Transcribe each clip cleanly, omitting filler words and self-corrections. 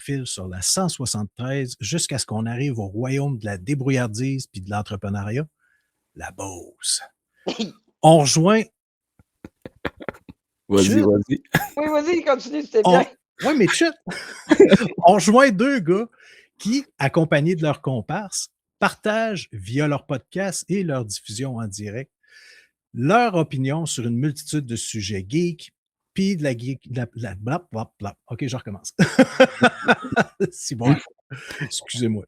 file sur la 173 jusqu'à ce qu'on arrive au royaume de la débrouillardise puis de l'entrepreneuriat, la Beauce. On rejoint... Vas-y. Oui, vas-y, continue, c'était bien. Oui, mais chut! On rejoint deux gars qui, accompagnés de leurs comparses, partagent via leur podcast et leur diffusion en direct leur opinion sur une multitude de sujets geeks, puis de la geek... Blap. OK, je recommence. C'est bon. Excusez-moi.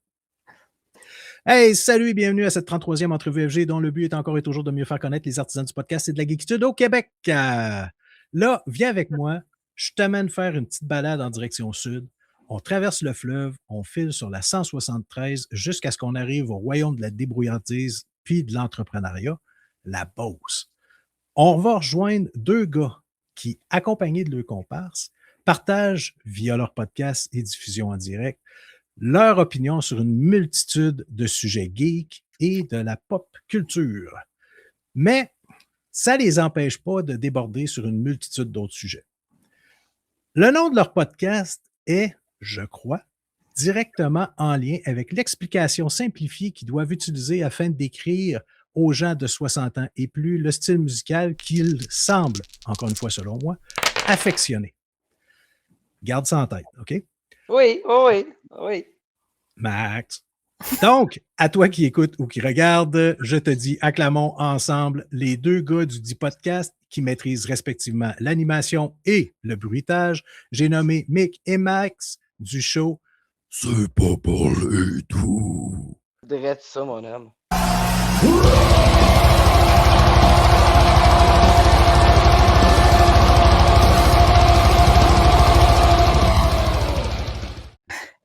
Hey, salut et bienvenue à cette 33e entrevue FG dont le but est encore et toujours de mieux faire connaître les artisans du podcast et de la geekitude au Québec. Là, viens avec moi. Je t'amène faire une petite balade en direction sud. On traverse le fleuve, on file sur la 173 jusqu'à ce qu'on arrive au royaume de la débrouillardise puis de l'entrepreneuriat, la Beauce. On va rejoindre deux gars qui, accompagnés de leurs comparses, partagent via leur podcast et diffusion en direct leur opinion sur une multitude de sujets geeks et de la pop culture. Mais ça ne les empêche pas de déborder sur une multitude d'autres sujets. Le nom de leur podcast est, je crois, directement en lien avec l'explication simplifiée qu'ils doivent utiliser afin de décrire aux gens de 60 ans et plus le style musical qu'ils semblent, encore une fois selon moi, affectionner. Garde ça en tête, OK? Oui. Max. Donc, à toi qui écoutes ou qui regarde, je te dis, acclamons ensemble les deux gars du dit podcast qui maîtrisent respectivement l'animation et le bruitage. J'ai nommé Mick et Max du show C'est pas parler tout. Drette ça, mon homme.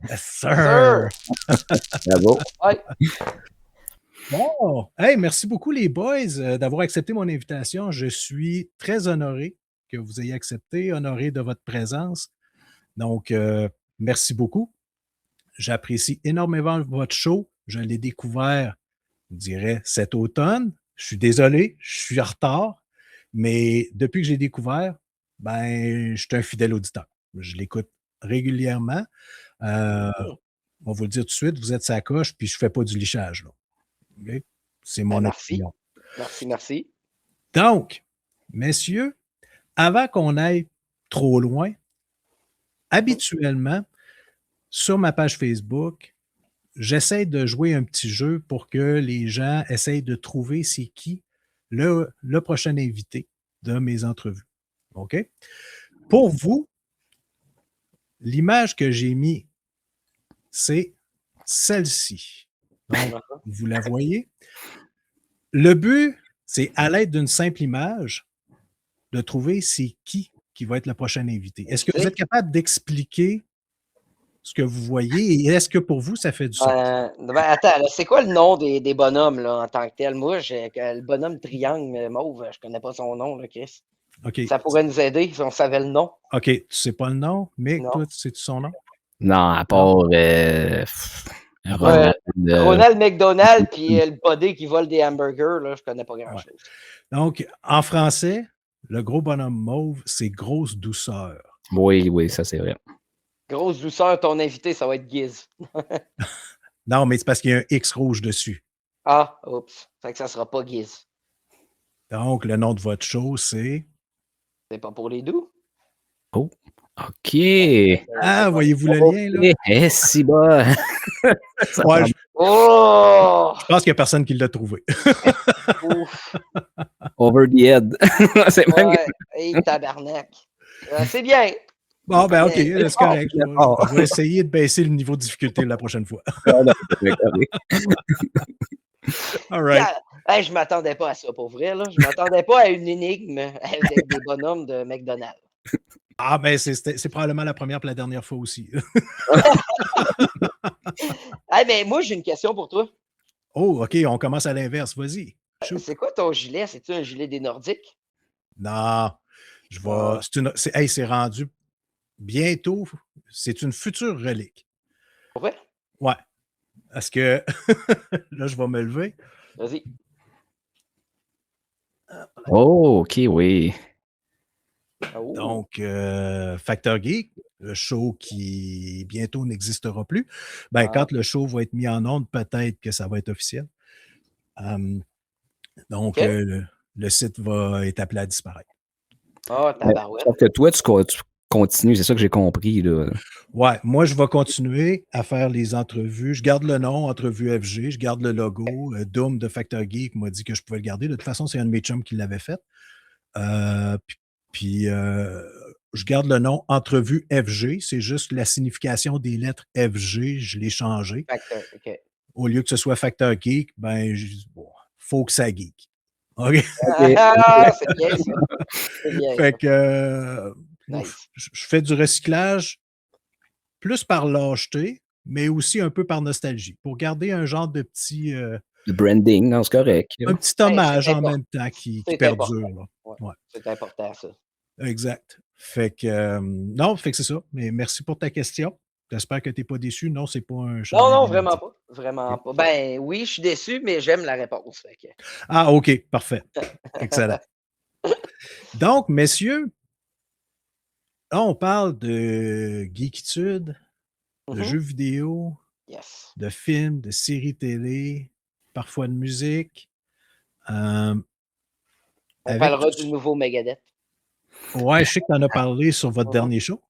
Yes, sir! Bravo. Ouais. Bon, hey, merci beaucoup les boys d'avoir accepté mon invitation. Je suis très honoré que vous ayez accepté, honoré de votre présence. Donc, merci beaucoup. J'apprécie énormément votre show. Je l'ai découvert, je dirais, cet automne. Je suis désolé, je suis en retard, mais depuis que j'ai découvert, je suis un fidèle auditeur. Je l'écoute régulièrement. On va vous le dire tout de suite, vous êtes sa coche, puis je ne fais pas du lichage. Là. Okay? C'est mon opinion. Merci. Donc, messieurs, avant qu'on aille trop loin, habituellement, sur ma page Facebook, j'essaie de jouer un petit jeu pour que les gens essayent de trouver c'est qui le prochain invité de mes entrevues. OK? Pour vous, l'image que j'ai mise, c'est celle-ci. Donc, vous la voyez? Le but, c'est à l'aide d'une simple image de trouver c'est qui va être le prochain invité. Est-ce que vous êtes capable d'expliquer ce que vous voyez et est-ce que pour vous, ça fait du sens? Attends, là, c'est quoi le nom des bonhommes là, en tant que tel? Moi, le bonhomme triangle mauve, je connais pas son nom, là, Chris. Okay. Ça pourrait nous aider si on savait le nom. OK, tu sais pas le nom, mais toi, tu sais-tu son nom? Non, à part Ronald McDonald puis le body qui vole des hamburgers, là, je connais pas grand-chose. Ouais. Donc, en français, le gros bonhomme mauve, c'est grosse douceur. Oui, ça c'est vrai. Grosse douceur, ton invité, ça va être Giz. Non, mais c'est parce qu'il y a un X rouge dessus. Ah, oups. Fait que ça sera pas Giz. Donc, le nom de votre show, c'est... C'est pas pour les doux? Oh, OK. Ah, voyez-vous le lien, là? Eh, si bas. Ouais, je pense qu'il n'y a personne qui l'a trouvé. Over the head. C'est même hey, tabarnak. C'est bien. Bon, OK, c'est correct. On va essayer de baisser le niveau de difficulté la prochaine fois. All right. Hey, je ne m'attendais pas à ça, pour vrai. Là. Je ne m'attendais pas à une énigme avec des bonhommes de McDonald's. Ah, ben c'est probablement la première et la dernière fois aussi. Hey, ben, moi, j'ai une question pour toi. Oh, OK, on commence à l'inverse. Vas-y. C'est quoi ton gilet? C'est-tu un gilet des Nordiques? Non, je vais... C'est rendu bientôt. C'est une future relique. Ouais? Ouais. Parce que là, je vais me lever. Vas-y. Oh, OK, oui. Oh. Donc, Factor Geek, le show qui bientôt n'existera plus. Ben, quand le show va être mis en onde, peut-être que ça va être officiel. Donc, OK. le site va être appelé à disparaître. Ah, tabarouette. Sauf que toi, tu continues, c'est ça que j'ai compris. Là. Ouais, moi, je vais continuer à faire les entrevues. Je garde le nom, Entrevue FG, je garde le logo. Doom de Factor Geek m'a dit que je pouvais le garder. De toute façon, c'est un de mes chums qui l'avait fait. Puis, je garde le nom Entrevue FG. C'est juste la signification des lettres FG. Je l'ai changé. Factor, OK. Au lieu que ce soit Factor Geek, ben, bon, faut que ça geek. OK? Ah, c'est bien ça. C'est bien Fait ça. que Nice. je fais du recyclage plus par lâcheté, mais aussi un peu par nostalgie, pour garder un genre de petit, Le branding, non, c'est correct. un petit Ben, hommage c'est en important. même temps qui C'est perdure. important. Là. Ouais. Ouais, C'est important, ça. exact. Fait que, non, fait que c'est ça. Mais merci pour ta question. J'espère que tu n'es pas déçu. Non, c'est pas un Non, changement non, d'identité. vraiment pas. Vraiment pas. Ben oui, je suis déçu, mais j'aime la réponse. Fait que... Ah, OK, parfait. Excellent. Donc, messieurs, là, on parle de geekitude, de Mhm. jeux vidéo, Yes. de films, de séries télé, parfois de musique. Euh, On avec parlera tout... du nouveau Megadeth. Ouais, je sais que tu en as parlé sur votre dernier show.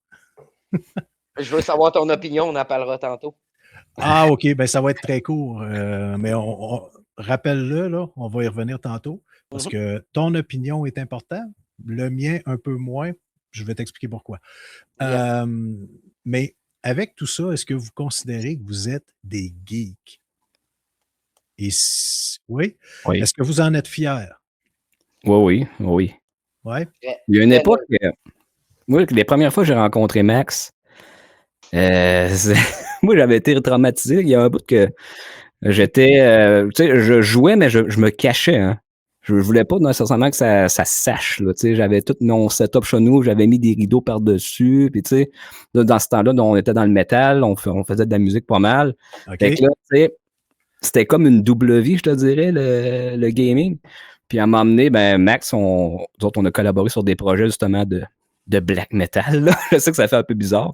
Je veux savoir ton opinion, on en parlera tantôt. Ah, OK, ben ça va être très court. Mais rappelle-le, là, on va y revenir tantôt, parce que ton opinion est importante, le mien un peu moins. Je vais t'expliquer pourquoi. Yes. Mais avec tout ça, est-ce que vous considérez que vous êtes des geeks? Et oui? Oui. Est-ce que vous en êtes fiers? Oui. Ouais? Il y a une époque, moi, les premières fois que j'ai rencontré Max, moi, j'avais été traumatisé. Il y a un bout que j'étais, tu sais, je jouais, mais je me cachais. Hein. Je voulais pas nécessairement que ça sache. Là, tu sais, j'avais tout mon setup chez nous, j'avais mis des rideaux par-dessus. Puis, tu sais, dans ce temps-là, on était dans le métal, on faisait de la musique pas mal. OK. Fait que là, tu sais, c'était comme une double vie, je te dirais, le gaming. Puis à m'emmener, ben Max, nous autres, on a collaboré sur des projets justement de black metal. Là. Je sais que ça fait un peu bizarre.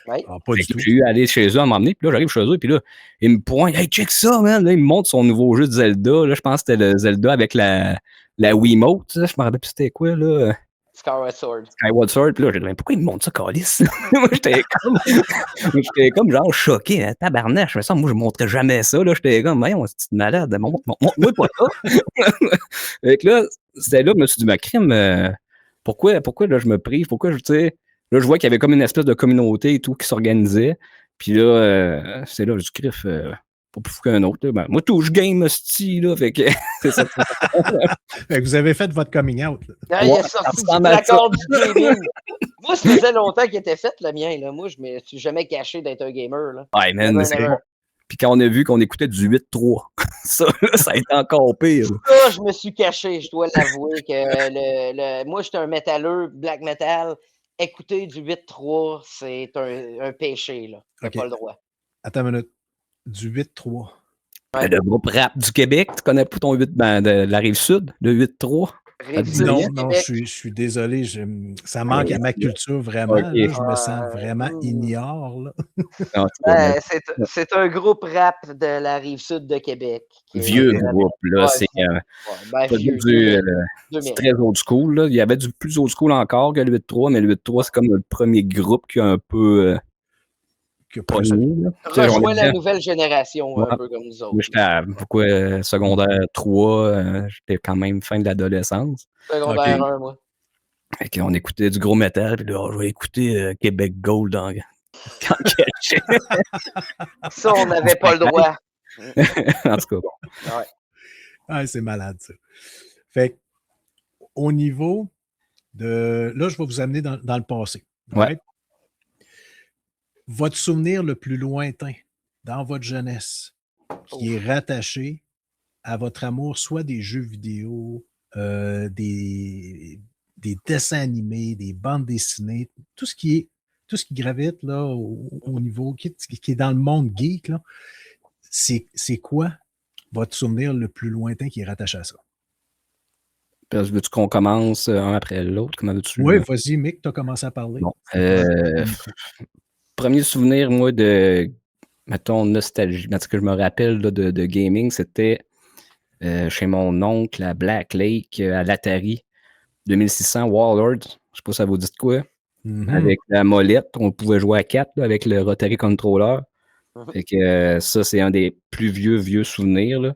Oui. Ah, pas du tout. J'ai eu à aller chez eux à m'emmener, puis là, j'arrive chez eux, puis là, il me pointe, hey, check ça, man! Là, il me montre son nouveau jeu de Zelda. Là, je pense que c'était le Zelda avec la Wiimote. Là, je me rappelle plus c'était quoi, là. Skyward Sword. Skyward Sword, puis là, j'ai dit, mais pourquoi il me montre ça, Calice? Moi, j'étais comme genre choqué, hein, tabarnache. Moi, je ne montrais jamais ça, là. J'étais comme, voyons, c'est une malade, montre-moi pas ça. Fait que là, c'était là que je me suis dit, ma crime, pourquoi là, je me prive? Pourquoi, tu sais, là, je vois qu'il y avait comme une espèce de communauté et tout qui s'organisait. Puis là, c'est là, je crif, pas plus fou qu'un autre. Là. Ben, moi, tout, je game style, là. Fait que c'est ça. Fait que vous avez fait votre coming out. Là. Ah, il est sorti du placard du gaming. Moi, ça faisait longtemps qu'il était fait, le mien. Là. Moi, je me suis jamais caché d'être un gamer. Là. Ouais, man, c'est bon. Puis quand on a vu qu'on écoutait du 8-3, ça a été encore pire. Ça, je me suis caché, je dois l'avouer. Que moi, j'étais un métalleux, black metal. Écouter du 8-3, c'est un péché. Là. T'as pas le droit. Attends une minute. Du 8-3. Ouais. Le groupe rap du Québec, tu connais pas ton 8 de la Rive-Sud, le 8-3? Non, je suis désolé. Ça manque à ma culture vraiment. Okay. Là, je me sens vraiment ignore. Là. Non, c'est un groupe rap de la Rive-Sud de Québec. Vieux groupe, là. C'est très old school. Là. Il y avait du plus old school encore que le 8-3, mais le 8-3, c'est comme le premier groupe qui a un peu... rejoint la nouvelle génération, un peu comme nous autres. Moi, j'étais à secondaire 3, j'étais quand même fin de l'adolescence. Secondaire 1, moi. Fait on écoutait du gros métal, puis là, je vais écouter Québec Gold quand ça, on n'avait pas le droit. En tout cas, bon. Ouais. Ah, c'est malade, ça. Fait au niveau de... Là, je vais vous amener dans le passé. Ouais. Right? Votre souvenir le plus lointain dans votre jeunesse qui est rattaché à votre amour, soit des jeux vidéo, des dessins animés, des bandes dessinées, tout ce qui gravite là, au niveau, qui est dans le monde geek, là, c'est quoi votre souvenir le plus lointain qui est rattaché à ça? Veux-tu qu'on commence un après l'autre? Comment veux-tu? Oui, vas-y, Mick, tu as commencé à parler. Bon. Premier souvenir, moi, de, mettons, nostalgie, parce que je me rappelle là, de gaming, c'était chez mon oncle à Black Lake, à l'Atari, 2600 Warlord. Je sais pas si ça vous dit de quoi. Avec la molette, on pouvait jouer à 4 là, avec le Rotary Controller. Fait que ça, c'est un des plus vieux souvenirs. Là.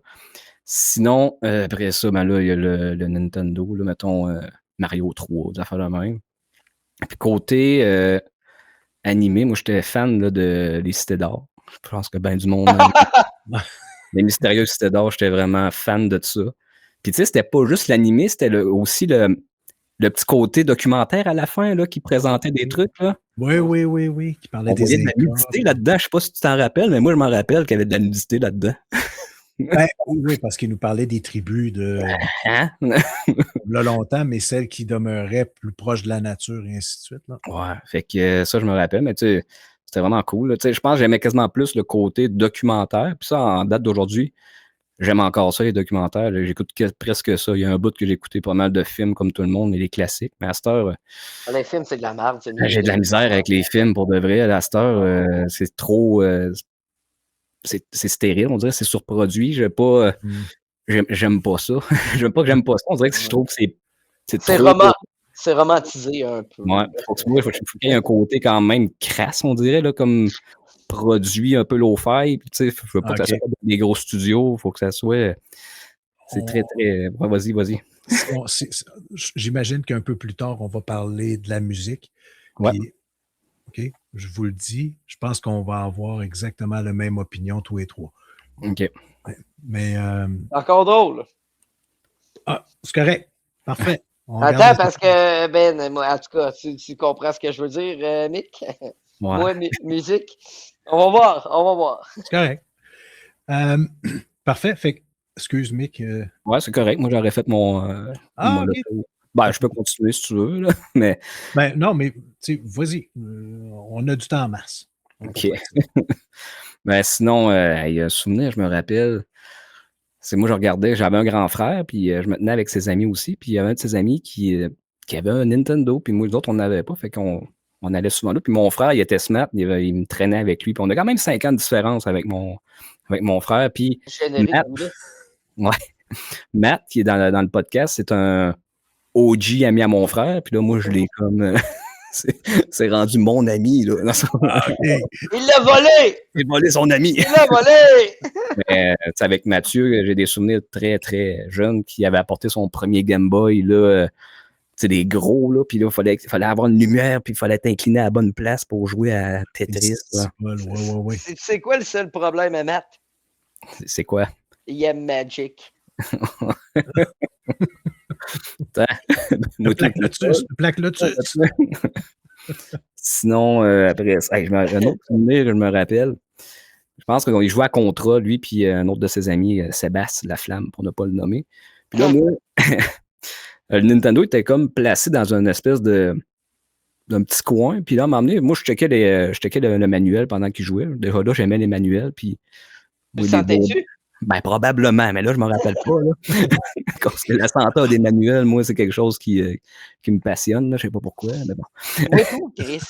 Sinon, après ça, ben là, il y a le Nintendo, là, mettons Mario 3, des affaires de même. Puis côté animé, moi, j'étais fan là, de Les Cités d'Or. Je pense que ben du monde... Les Mystérieuses Cités d'Or, j'étais vraiment fan de ça. Puis tu sais, c'était pas juste l'animé, c'était aussi le petit côté documentaire à la fin, là, qui présentait des trucs, là. Oui, qui parlait On des voyait de la nudité là-dedans. Je sais pas si tu t'en rappelles, mais moi, je m'en rappelle qu'il y avait de la nudité là-dedans. Ben, oui, parce qu'il nous parlait des tribus de Hein? là longtemps, mais celles qui demeuraient plus proches de la nature et ainsi de suite. Là. Ouais, fait que ça, je me rappelle, mais tu sais, c'était vraiment cool. Tu sais, je pense que j'aimais quasiment plus le côté documentaire. Puis ça, en date d'aujourd'hui, j'aime encore ça, les documentaires. J'écoute presque ça. Il y a un bout que j'ai écouté pas mal de films comme tout le monde, mais les classiques. Mais à cette heure, Les films, c'est de la merde. j'ai de la misère avec les films pour de vrai. À cette heure, c'est trop... c'est stérile, on dirait, c'est surproduit. J'aime pas ça. J'aime pas que j'aime pas ça. On dirait que je trouve que c'est trop... C'est romantisé un peu. Ouais, faut qu'il y ait un côté quand même crasse, on dirait, là, comme produit un peu low-fi. Puis, tu sais, je veux pas que ça soit des gros studios. Faut que ça soit... C'est très... Ouais, vas-y. J'imagine qu'un peu plus tard, on va parler de la musique. Ouais. Puis, OK, je vous le dis, je pense qu'on va avoir exactement la même opinion tous les trois. OK. Mais... Encore drôle. Ah, c'est correct. Parfait. Attends, parce que, Ben, moi, en tout cas, tu comprends ce que je veux dire, Mick? Ouais. Moi, musique. On va voir. C'est correct. Parfait. Fait que, excuse, Mick. Ouais, c'est correct. Moi, j'aurais fait mon... OK. Ben, je peux continuer si tu veux, là, mais... Ben, non, mais, tu sais, vas-y. On a du temps en masse. OK. Ben, sinon, il y a un souvenir, je me rappelle. C'est moi, je regardais, j'avais un grand frère, puis je me tenais avec ses amis aussi, puis il y avait un de ses amis qui avait un Nintendo, puis moi, les autres, on n'avait pas, fait qu'on allait souvent là. Puis mon frère, il était smart, il me traînait avec lui, puis on a quand même 5 ans de différence avec mon frère, puis Matt, qui est dans le podcast, c'est un OG ami à mon frère, puis là, moi, je l'ai comme... c'est rendu mon ami, là. Okay. Il l'a volé! Il a volé son ami! Il l'a volé! Mais, avec Mathieu, j'ai des souvenirs très, très jeunes qui avait apporté son premier Game Boy, là, des gros, là, puis là, il fallait avoir une lumière, puis il fallait être incliné à la bonne place pour jouer à Tetris. Ouais. C'est quoi le seul problème à Matt? C'est quoi? Il aime Magic. Plaque Lotus. Sinon, après, un autre souvenir que je me rappelle, je pense qu'il jouait à Contra, lui, puis un autre de ses amis, Sébastien Laflamme, pour ne pas le nommer. Puis là, moi, le Nintendo était comme placé dans une espèce d'un petit coin. Puis là, à un moment donné, moi, je checkais le manuel pendant qu'il jouait. Déjà là, j'aimais les manuels. Puis, tu sentais-tu? Ben, probablement, mais là, je ne me rappelle pas. Là. Parce que la santé des manuels, moi, c'est quelque chose qui me passionne. Là. Je ne sais pas pourquoi, mais bon. Oui, Chris.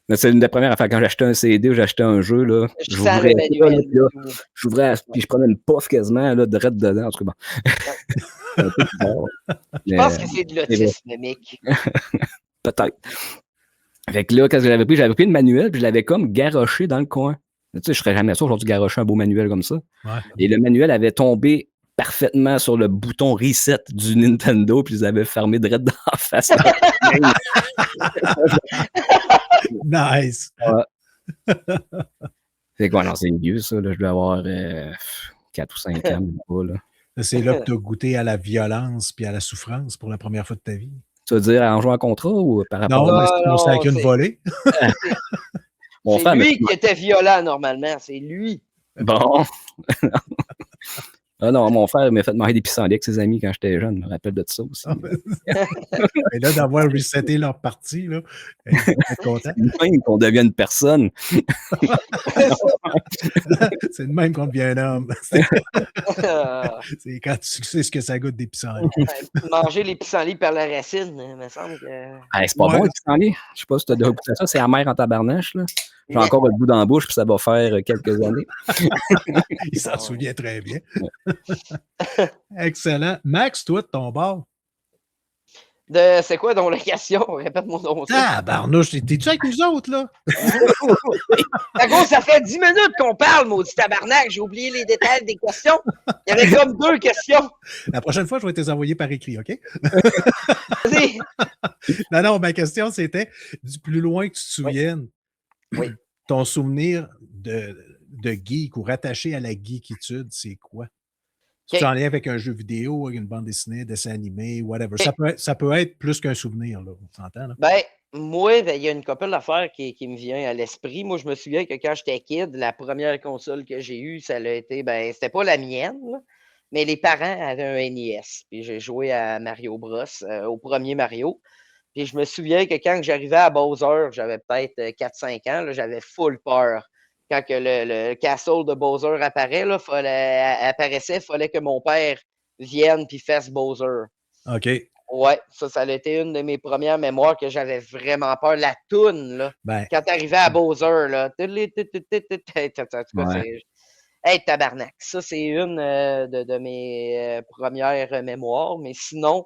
C'est une des premières affaires. Quand j'achetais un CD ou j'achetais un jeu, là, j'ouvrais, puis je prenais une puff quasiment, là, direct dedans. En tout cas, bon. Je pense que c'est de l'autisme, mec. Peut-être. Fait que là, quand j'avais pris le manuel, puis je l'avais comme garoché dans le coin. Tu sais, je ferais jamais ça aujourd'hui, garocher un beau manuel comme ça. Ouais. Et le manuel avait tombé parfaitement sur le bouton reset du Nintendo, puis ils avaient fermé direct dans la face. Nice. Ouais. Fait que, ouais, non, c'est vieux, ça. Là, je dois avoir 4 ou 5 ans. Pas, là. C'est là que tu as goûté à la violence puis à la souffrance pour la première fois de ta vie. Tu veux dire en jouant à contrat ou par rapport à... Non, c'est avec une volée. C'est lui qui était violent, normalement. C'est lui. Bon. Ah non, mon frère m'a fait manger des pissenlits avec ses amis quand j'étais jeune, je me rappelle de ça aussi. Et là, d'avoir reseté leur partie, là, ils vont être contents. C'est même qu'on devient une personne. C'est de même qu'on devient un homme. Ah, C'est quand tu sais ce que ça goûte des pissenlits. manger les pissenlits par la racine, il me semble que. Hey, c'est pas Ouais. bon, les pissenlits. Je sais pas si tu as déjà goûté ça. C'est amer en tabarnache, là. J'ai encore le goût dans la bouche, puis ça va faire quelques années. Il s'en souvient très bien. Ouais. Excellent. Max, toi, de ton bord? C'est quoi donc la question? Répète-moi donc ça. Ah, Barnouche, t'es-tu avec nous autres, là? À cause, ça fait 10 minutes qu'on parle, maudit tabarnak. J'ai oublié les détails des questions. Il y avait comme 2 questions. La prochaine fois, je vais te les envoyer par écrit, OK? Vas-y. Non, ma question, c'était du plus loin que tu te souviennes, Oui. ton souvenir de geek ou rattaché à la geekitude, c'est quoi? Si tu OK. en lien avec un jeu vidéo, avec une bande dessinée, dessin animé, whatever. OK. Ça peut être plus qu'un souvenir, là. On s'entend, là? Ben, moi, il y a une couple d'affaires qui me vient à l'esprit. Moi, je me souviens que quand j'étais kid, la première console que j'ai eue, ça a été, ben, c'était pas la mienne, là, mais les parents avaient un NES. Puis j'ai joué à Mario Bros, au premier Mario. Puis je me souviens que quand j'arrivais à Bowser, j'avais peut-être 4-5 ans, là, j'avais full peur. Quand que le castle de Bowser apparaissait, il fallait que mon père vienne puis fasse Bowser. OK. Ouais, ça a été une de mes premières mémoires que j'avais vraiment peur. La toune, là, Ben, quand t'arrivais à Bowser, là. En tout cas, Ouais. hey, tabarnak. Ça, c'est une de mes premières mémoires. Mais sinon,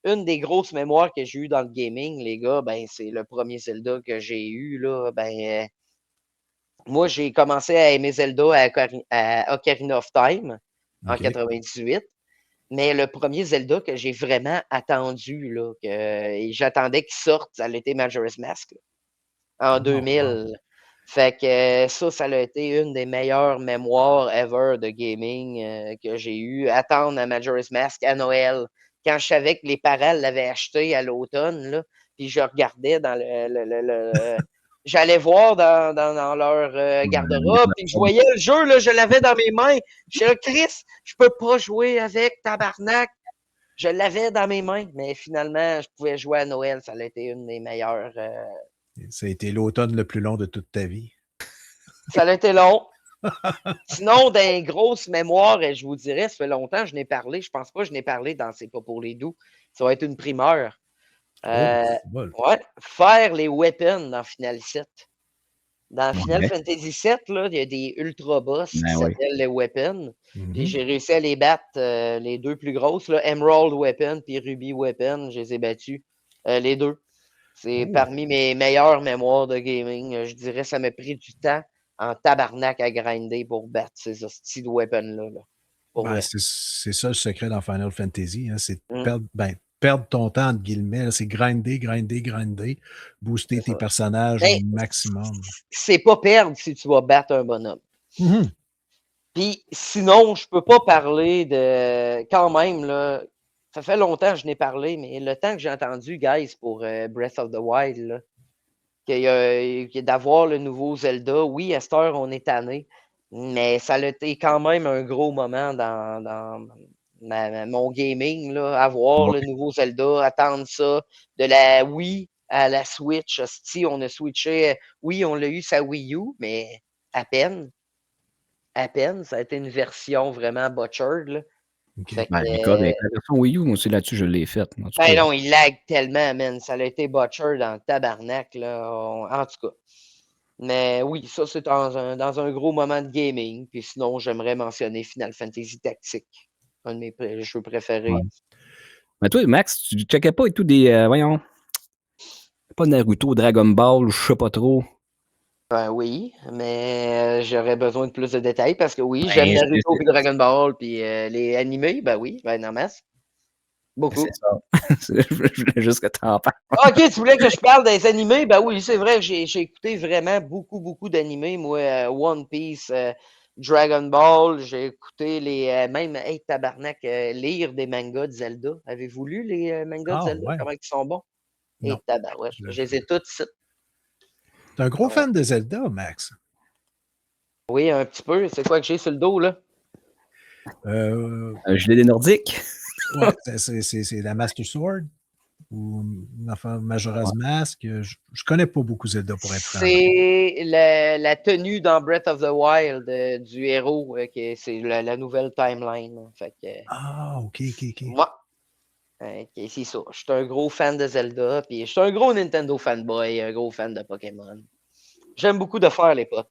une des grosses mémoires que j'ai eues dans le gaming, les gars, ben, c'est le premier Zelda que j'ai eu, là. Ben, moi, j'ai commencé à aimer Zelda à Ocarina of Time en OK. 98. Mais le premier Zelda que j'ai vraiment attendu, là, et j'attendais qu'il sorte, ça a été Majora's Mask, là, en Oh, 2000. wow. Fait que ça a été une des meilleures mémoires ever de gaming que j'ai eu. Attendre à Majora's Mask à Noël, quand je savais que les parents l'avaient acheté à l'automne, là, puis je regardais dans j'allais voir dans leur garde-robe, puis je voyais le jeu, là, je l'avais dans mes mains. Je disais, Chris, je peux pas jouer avec, tabarnak. Je l'avais dans mes mains, mais finalement, je pouvais jouer à Noël. Ça a été une des meilleures. Ça a été l'automne le plus long de toute ta vie. Ça a été long. Sinon, des grosses mémoires, je vous dirais, ça fait longtemps que je n'ai parlé. Je pense pas que je n'ai parlé dans C'est pas pour les doux. Ça va être une primeur. Oh, bol. Ouais, faire les weapons dans Final 7. Dans Final Ouais. Fantasy VII, là, il y a des ultra boss qui Ben oui. s'appellent les weapons. Puis Mhm. j'ai réussi à les battre, les deux plus grosses, là, Emerald Weapon puis Ruby Weapon. Je les ai battus, les deux. C'est Oh. parmi mes meilleures mémoires de gaming. Je dirais ça m'a pris du temps en tabarnak à grinder pour battre ces hosties de weapons-là. Là, pour Ben, vrai. c'est ça le secret dans Final Fantasy, hein, c'est Mm, perdre ton temps, entre guillemets, là, c'est grinder, booster c'est tes ça. personnages au Mais maximum. c'est pas perdre si tu vas battre un bonhomme. Mhm. Puis sinon, je peux pas parler de. Quand même, là, ça fait longtemps que je n'ai parlé, mais le temps que j'ai entendu, guys, pour Breath of the Wild, là, d'avoir le nouveau Zelda, oui, à cette heure, on est tanné, mais ça a été quand même un gros moment dans mon gaming, là, avoir le Ouais. nouveau Zelda, attendre ça, de la Wii à la Switch. Hostie, on a switché, oui, on l'a eu sa Wii U, mais à peine. À peine, ça a été une version vraiment butchered, là. OK. Fait que, Ben, la version Wii U, moi aussi, là-dessus, je l'ai faite. En tout ben cas, non, il lag tellement, man. Ça a été butchered dans le tabarnak, là. En tout cas. Mais oui, ça, c'est dans un gros moment de gaming. Puis sinon, j'aimerais mentionner Final Fantasy Tactique, un de mes jeux préférés. ouais. Mais toi, Max, tu checkais pas et tout des. Voyons, pas Naruto, Dragon Ball, ou je sais pas trop. Ben oui, mais j'aurais besoin de plus de détails parce que oui, j'aime Ben, Naruto puis Dragon Ball puis les animés, ben oui, ben en masse. c'est Beaucoup. ça. Je voulais juste que t'en parles. Ah, ok, tu voulais que je parle des animés? Ben oui, c'est vrai que j'ai écouté vraiment beaucoup d'animés. Moi, One Piece, Dragon Ball, j'ai écouté même, hey, tabarnak, lire des mangas de Zelda. Avez-vous lu les mangas de Ah, Zelda? ouais. Comment ils sont bons? Et Non. tabarouette, je les ai tous ici. T'es un gros Ouais. fan de Zelda, Max. Oui, un petit peu. C'est quoi que j'ai sur le dos, là? Un gilet des Nordiques? Ouais, c'est la Master Sword ou enfin, Majora's Mask. Je connais pas beaucoup Zelda pour être franc. C'est la tenue dans Breath of the Wild du héros, c'est la nouvelle timeline. Fait que, Ah, ok. moi, c'est ça. Je suis un gros fan de Zelda, puis je suis un gros Nintendo fanboy, un gros fan de Pokémon. J'aime beaucoup de faire les potes.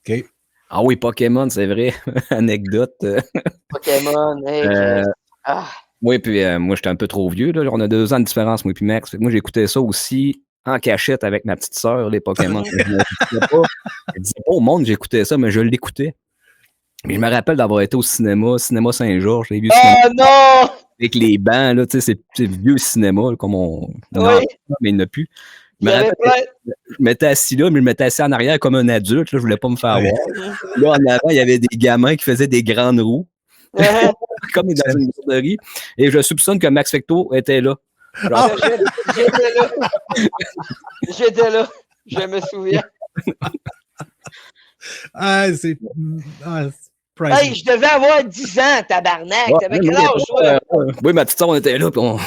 Ok. Ah oui, Pokémon, c'est vrai. Anecdote. Pokémon, Oui, puis moi, j'étais un peu trop vieux. Là. On a 2 ans de différence, moi et Max. Fait que moi, j'écoutais ça aussi en cachette avec ma petite sœur, les Pokémon. Je ne disais pas au monde que j'écoutais ça, mais je l'écoutais. Mais je me rappelle d'avoir été au cinéma Saint-Georges, les vieux cinémas. Oh non! Avec les bancs, là, tu sais, c'est vieux cinéma, là, comme on Oui. a, mais il n'y en a plus. Il y avait plein. Je m'étais assis là, mais je m'étais assis en arrière comme un adulte. Là, je voulais pas me faire voir. Là, en avant, il y avait des gamins qui faisaient des grandes roues. Comme dans une garderie. Et je soupçonne que Max Fecto était là. Genre, J'étais là. J'étais là. Je me souviens. C'est hey, je devais avoir 10 ans, tabarnak. Ouais, T'avais quel âge, toi? Oui, ma petite soeur, on était là. Puis on... Je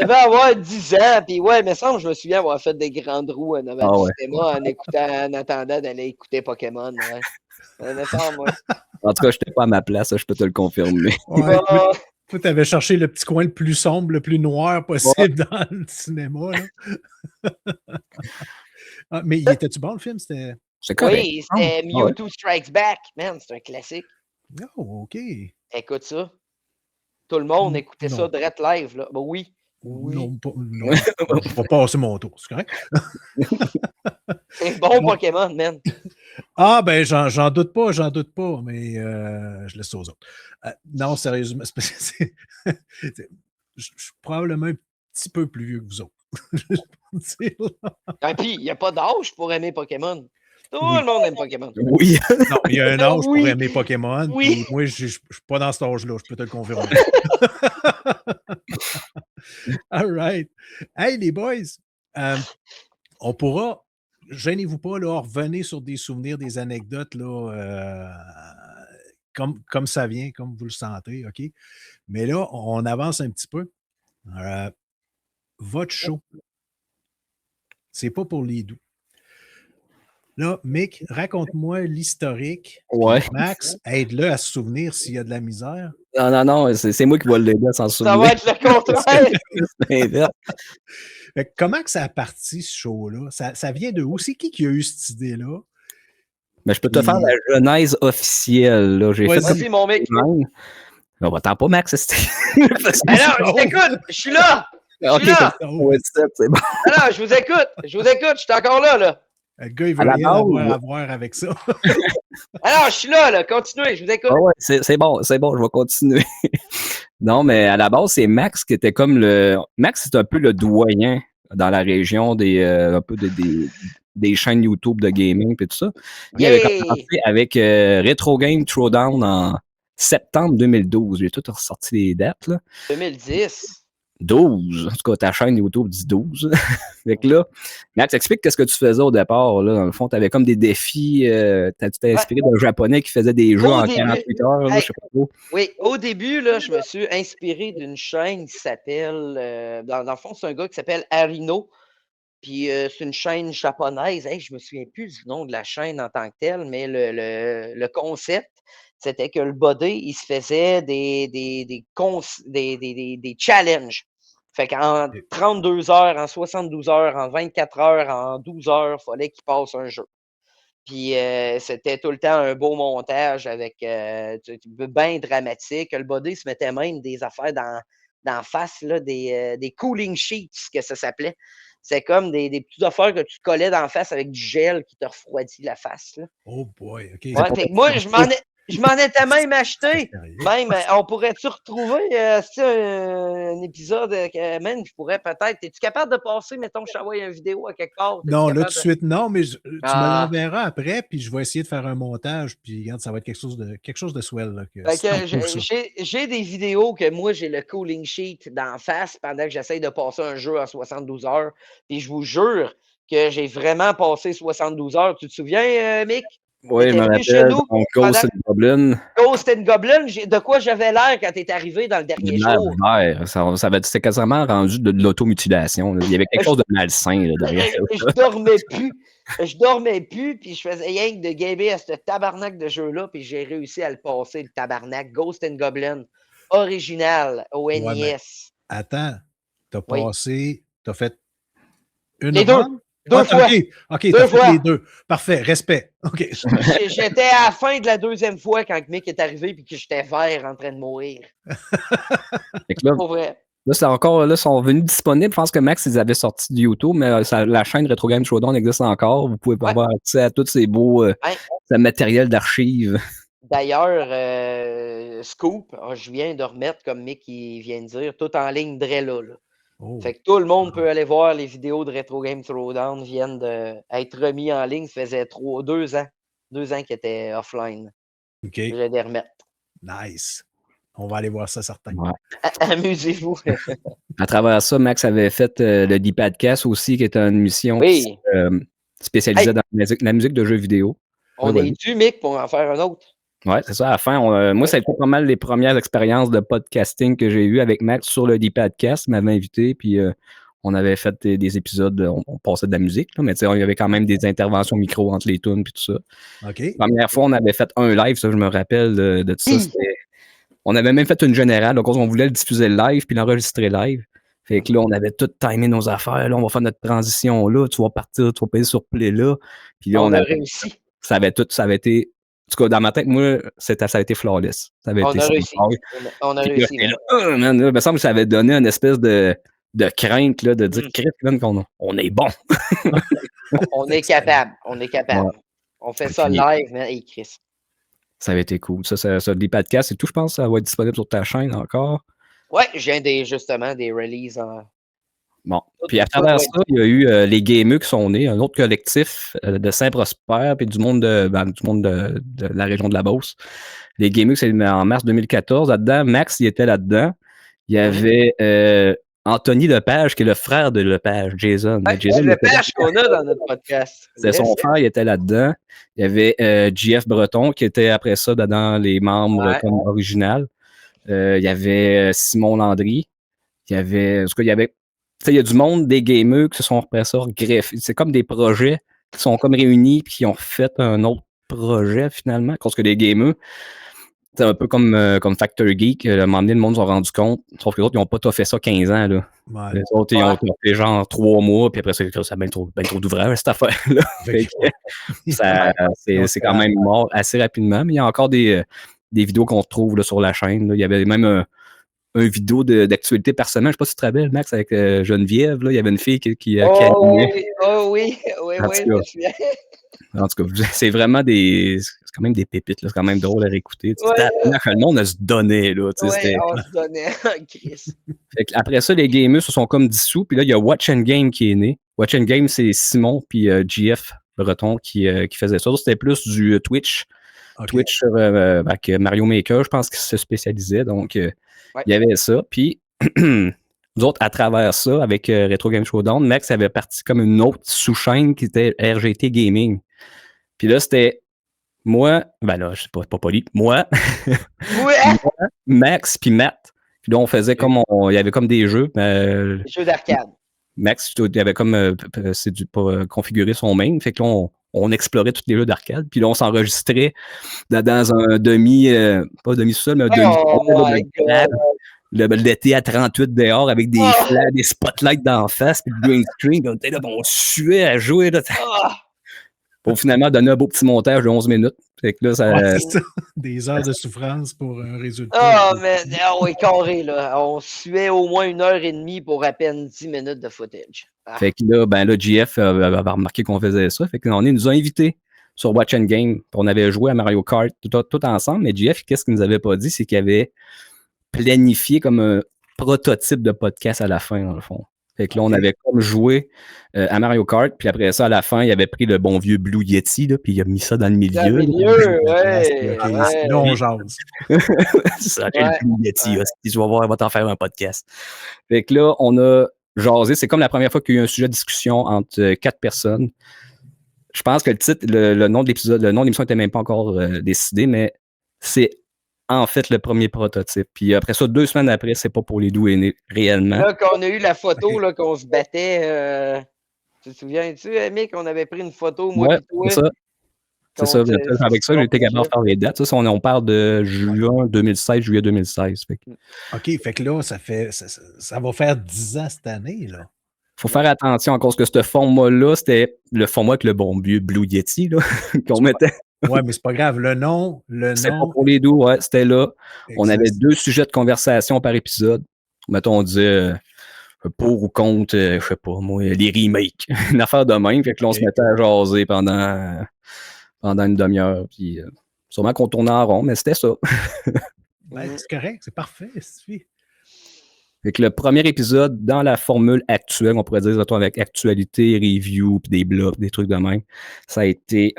devais avoir 10 ans. Puis ouais, mais ça, je me souviens avoir fait des grandes roues en avant du cinéma en attendant d'aller écouter Pokémon. Ouais. Mais ça, moi. En tout cas, je n'étais pas à ma place, ça, je peux te le confirmer. Ouais, toi, tu avais cherché le petit coin le plus sombre, le plus noir possible dans le cinéma. Là. Mais il était-tu bon, le film? C'était correct. Oui, c'était Mewtwo Strikes Back. Man, c'est un classique. Oh, OK. Écoute ça. Tout le monde écoutait ça direct live. Là. Ben oui. Non. Je vais passer mon tour, c'est correct? C'est bon Pokémon, man. Ah, ben, j'en doute pas, mais je laisse ça aux autres. Non, sérieusement, je suis probablement un petit peu plus vieux que vous autres. Et puis, il n'y a pas d'âge pour aimer Pokémon. Tout le monde aime Pokémon. Oui. Non, il y a un âge pour aimer Pokémon. Oui. Moi, je ne suis pas dans cet âge-là, je peux te le confirmer. All right. Hey, les boys, on pourra, gênez-vous pas, là, revenez sur des souvenirs, des anecdotes, là, comme ça vient, comme vous le sentez, OK? Mais là, on avance un petit peu. Votre show, c'est pas pour les doux. Là, Mick, raconte-moi l'historique. Ouais. Max, aide-le à se souvenir s'il y a de la misère. Non, c'est moi qui vais l'aider à s'en souvenir. Ça va être le contraire. Comment que ça a parti, ce show-là? Ça vient de où? C'est qui a eu cette idée-là? Mais je peux te faire la genèse officielle. Là. J'ai fait Vas-y, mon mec. On va t'en pas, Max. Alors, je t'écoute. Je suis là. OK, c'est bon. Alors, je vous écoute. Je suis encore là. Le gars, il veut rien avoir à voir avec ça. Alors, je suis là. Continuez, je vous écoute. Ah ouais, c'est bon, je vais continuer. Non, mais à la base, c'est Max qui était comme le... Max, c'est un peu le doyen dans la région un peu des chaînes YouTube de gaming et tout ça. Il avait commencé avec Retro Game Throwdown en septembre 2012. J'ai tout ressorti les dates. Là. 2010. 12. En tout cas, ta chaîne YouTube dit 12. Fait que là, Max, explique qu'est-ce que tu faisais au départ. Là. Dans le fond, tu avais comme des défis. Tu t'es inspiré d'un Japonais qui faisait des jeux en 48 heures. Là, je sais pas trop. Oui, au début, là, je me suis inspiré d'une chaîne qui s'appelle... dans le fond, c'est un gars qui s'appelle Arino. Puis c'est une chaîne japonaise. Hey, je me souviens plus du nom de la chaîne en tant que telle, mais le concept, c'était que le body, il se faisait des challenges. Fait qu'en 32 heures, en 72 heures, en 24 heures, en 12 heures, il fallait qu'il passe un jeu. Puis c'était tout le temps un beau montage avec bien dramatique. Le body se mettait même des affaires dans face, là, des cooling sheets, que ça s'appelait. C'est comme des petites affaires que tu collais d'en face avec du gel qui te refroidit la face. Là. Oh boy, OK. Ouais, moi, je m'en étais même acheté. Même, on pourrait-tu retrouver un épisode, man, je pourrais peut-être. Es-tu capable de passer, mettons, je t'envoie une vidéo à quelque part? Non, là, tout de suite, non, mais tu me l'enverras après, puis je vais essayer de faire un montage, puis regarde, ça va être quelque chose de swell. Là, j'ai des vidéos que moi, j'ai le cooling sheet d'en face pendant que j'essaye de passer un jeu à 72 heures. Puis je vous jure que j'ai vraiment passé 72 heures. Tu te souviens, Mick? Oui, je me T'étais venu chez rappelle, nous donc pendant Ghost and Goblin. Ghost and Goblin. De quoi j'avais l'air quand t'es arrivé dans le J'avais dernier l'air jour? vert. C'était quasiment rendu de l'automutilation. Là. Il y avait quelque Je, chose de malsain là, derrière. je dormais plus. Je dormais plus, puis je faisais rien que de gamer à ce tabarnak de jeu-là, puis j'ai réussi à le passer, le tabarnak. Ghost and Goblin, original, au Ouais, mais NES. attends, Oui. t'as fait une Les deux. run? Deux fois. OK, t'as Deux fait les fois. deux. Parfait, respect. OK. J'étais à la fin de la deuxième fois quand Mick est arrivé puis que j'étais vert en train de mourir. Fait que là, Pour vrai. là, c'est encore, là, sont venus disponibles. Je pense que Max, ils avaient sorti de YouTube, mais la chaîne Retro Game Showdown existe encore. Vous pouvez Ouais. avoir accès à tous ces beaux Hein? ce matériel d'archives. D'ailleurs, Scoop, je viens de remettre, comme Mick il vient de dire, tout en ligne dès là. Oh. Fait que tout le monde peut aller voir les vidéos de Retro Game Throwdown viennent d'être remis en ligne. Ça faisait 2 ans. 2 ans qu'ils étaient offline. OK. Je vais les remettre. Nice. On va aller voir ça, certain. Ouais. Amusez-vous. À travers ça, Max avait fait le D-Padcast aussi, qui est une émission Oui. spécialisée dans la musique de jeux vidéo. On est dû, Mick, pour en faire un autre. Ouais, c'est ça. À la fin, moi, ça a été pas mal les premières expériences de podcasting que j'ai eues avec Max sur le D-Padcast. Il m'avait invité, puis on avait fait des épisodes, on passait de la musique, là, mais il y avait quand même des interventions micro entre les tunes, puis tout ça. OK. La première fois, on avait fait un live, ça, je me rappelle de tout ça. On avait même fait une générale, donc on voulait le diffuser live, puis l'enregistrer live. Fait que là, on avait tout timé nos affaires. Là, on va faire notre transition là. Tu vas partir, tu vas payer sur play là. Puis là, on a réussi. Ça avait été. En tout cas, dans ma tête, moi, ça a été flawless. Ça avait été a réussi. On a réussi. Là, man, il me semble que ça avait donné une espèce de crainte là, de dire Chris, on est bon. On est capable. On est capable. Ouais. On fait ça live, mais hey, Chris. Ça avait été cool. Ça des podcasts et tout, je pense, ça va être disponible sur ta chaîne encore. Ouais, j'ai justement des releases en. Bon. Puis à travers ça, il y a eu les Gameux qui sont nés, un autre collectif de Saint-Prosper puis du monde de la région de la Beauce. Les Gameux, c'est en mars 2014. Là-dedans, Max, il était là-dedans. Il y avait Anthony Lepage, qui est le frère de Lepage, Jason. Ouais, Jason Lepage qu'on a dans notre podcast. C'est son frère, il était là-dedans. Il y avait JF Breton, qui était après ça dans les membres comme original. Il y avait Simon Landry. Il y avait. En tout cas, il y a du monde, des gameux qui se sont après ça greffés. C'est comme des projets qui sont comme réunis puis qui ont fait un autre projet finalement. Parce que les gameux, c'est un peu comme Factor Geek. À un moment donné, le monde s'en rendu compte. Sauf que les autres, ils n'ont pas fait ça 15 ans. Là. Ouais. Les autres, ils ont fait genre 3 mois, puis après ça a bien trop d'ouvrage, cette affaire-là. C'est quand même mort assez rapidement. Mais il y a encore des vidéos qu'on retrouve là, sur la chaîne. Là. Il y avait même une vidéo d'actualité par semaine. Je ne sais pas si tu te rappelles, Max, avec Geneviève. Là, il y avait une fille qui animait. Oui. En tout cas, c'est vraiment c'est quand même des pépites. C'est quand même drôle à réécouter. Le monde se donnait. Là, on se donnait. Chris. Après ça, les gamers se sont comme dissous. Puis là, il y a Watch and Game qui est né. Watch and Game, c'est Simon puis GF Breton qui faisait ça. C'était plus du Twitch. Okay. Twitch avec Mario Maker, je pense qu'il se spécialisait. Donc, il y avait ça. Puis, nous autres, à travers ça, avec Retro Game Showdown, Max avait parti comme une autre sous-chaîne qui était RGT Gaming. Puis là, c'était moi, ben là, je sais pas poli, moi, Max, puis Matt. Puis là, on faisait comme il y avait comme des jeux. Des jeux d'arcade. Max, il avait comme configuré son main. Fait que là, on explorait tous les jeux d'arcade. Puis là, on s'enregistrait dans un pas demi-sol, mais un demi-sol. L'été à 38 dehors avec des flashs, des spotlights d'en face, puis le green screen. On était là, on suait à jouer. Là, pour finalement donner un beau petit montage de 11 minutes. Fait que là, c'est ça. Des heures de souffrance pour un résultat. Oui, carré, là. On suait au moins 1h30 pour à peine 10 minutes de footage. Fait que là, GF avait remarqué qu'on faisait ça. Fait qu'on nous a invités sur Watch and Game. On avait joué à Mario Kart tout ensemble. Mais GF, qu'est-ce qu'il nous avait pas dit? C'est qu'il avait planifié comme un prototype de podcast à la fin, dans le fond. Fait que là, on avait comme joué à Mario Kart, puis après ça, à la fin, il avait pris le bon vieux Blue Yeti, là, puis il a mis ça dans le milieu. Dans le milieu, Là, on jase. C'est ça, le Blue Yeti, si tu vas voir, on va t'en faire un podcast. Fait que là, on a jasé. C'est comme la première fois qu'il y a eu un sujet de discussion entre 4 personnes. je pense que le titre, le nom de l'épisode, le nom de l'émission n'était même pas encore décidé, mais c'est en fait le premier prototype. Puis après ça, 2 semaines après, c'est pas pour les doux aînés, réellement. Là, quand on a eu la photo, là, qu'on se battait, tu te souviens-tu, Mick, on avait pris une photo, moi Ouais, et toi? c'est ça. C'est ça. Avec ça, j'ai été capable de faire les dates. Ça, on parle de juin 2016, juillet 2016. OK, fait que là, ça va faire 10 ans cette année, là. Faut faire attention à cause que ce format-là, c'était le format avec le bon vieux Blue Yeti là, qu'on mettait. Ouais, mais c'est pas grave. Le nom. C'est pas pour les doux, ouais, c'était là. Exact. On avait 2 sujets de conversation par épisode. Mettons, on disait pour ou contre, je sais pas, moi, les remakes. Une affaire de même. Fait que là, on se mettait à jaser pendant une demi-heure. Puis sûrement qu'on tournait en rond, mais c'était ça. Ben, c'est correct, c'est parfait. Fait que le premier épisode, dans la formule actuelle, on pourrait dire, avec actualité, review, puis des blogs, des trucs de même, ça a été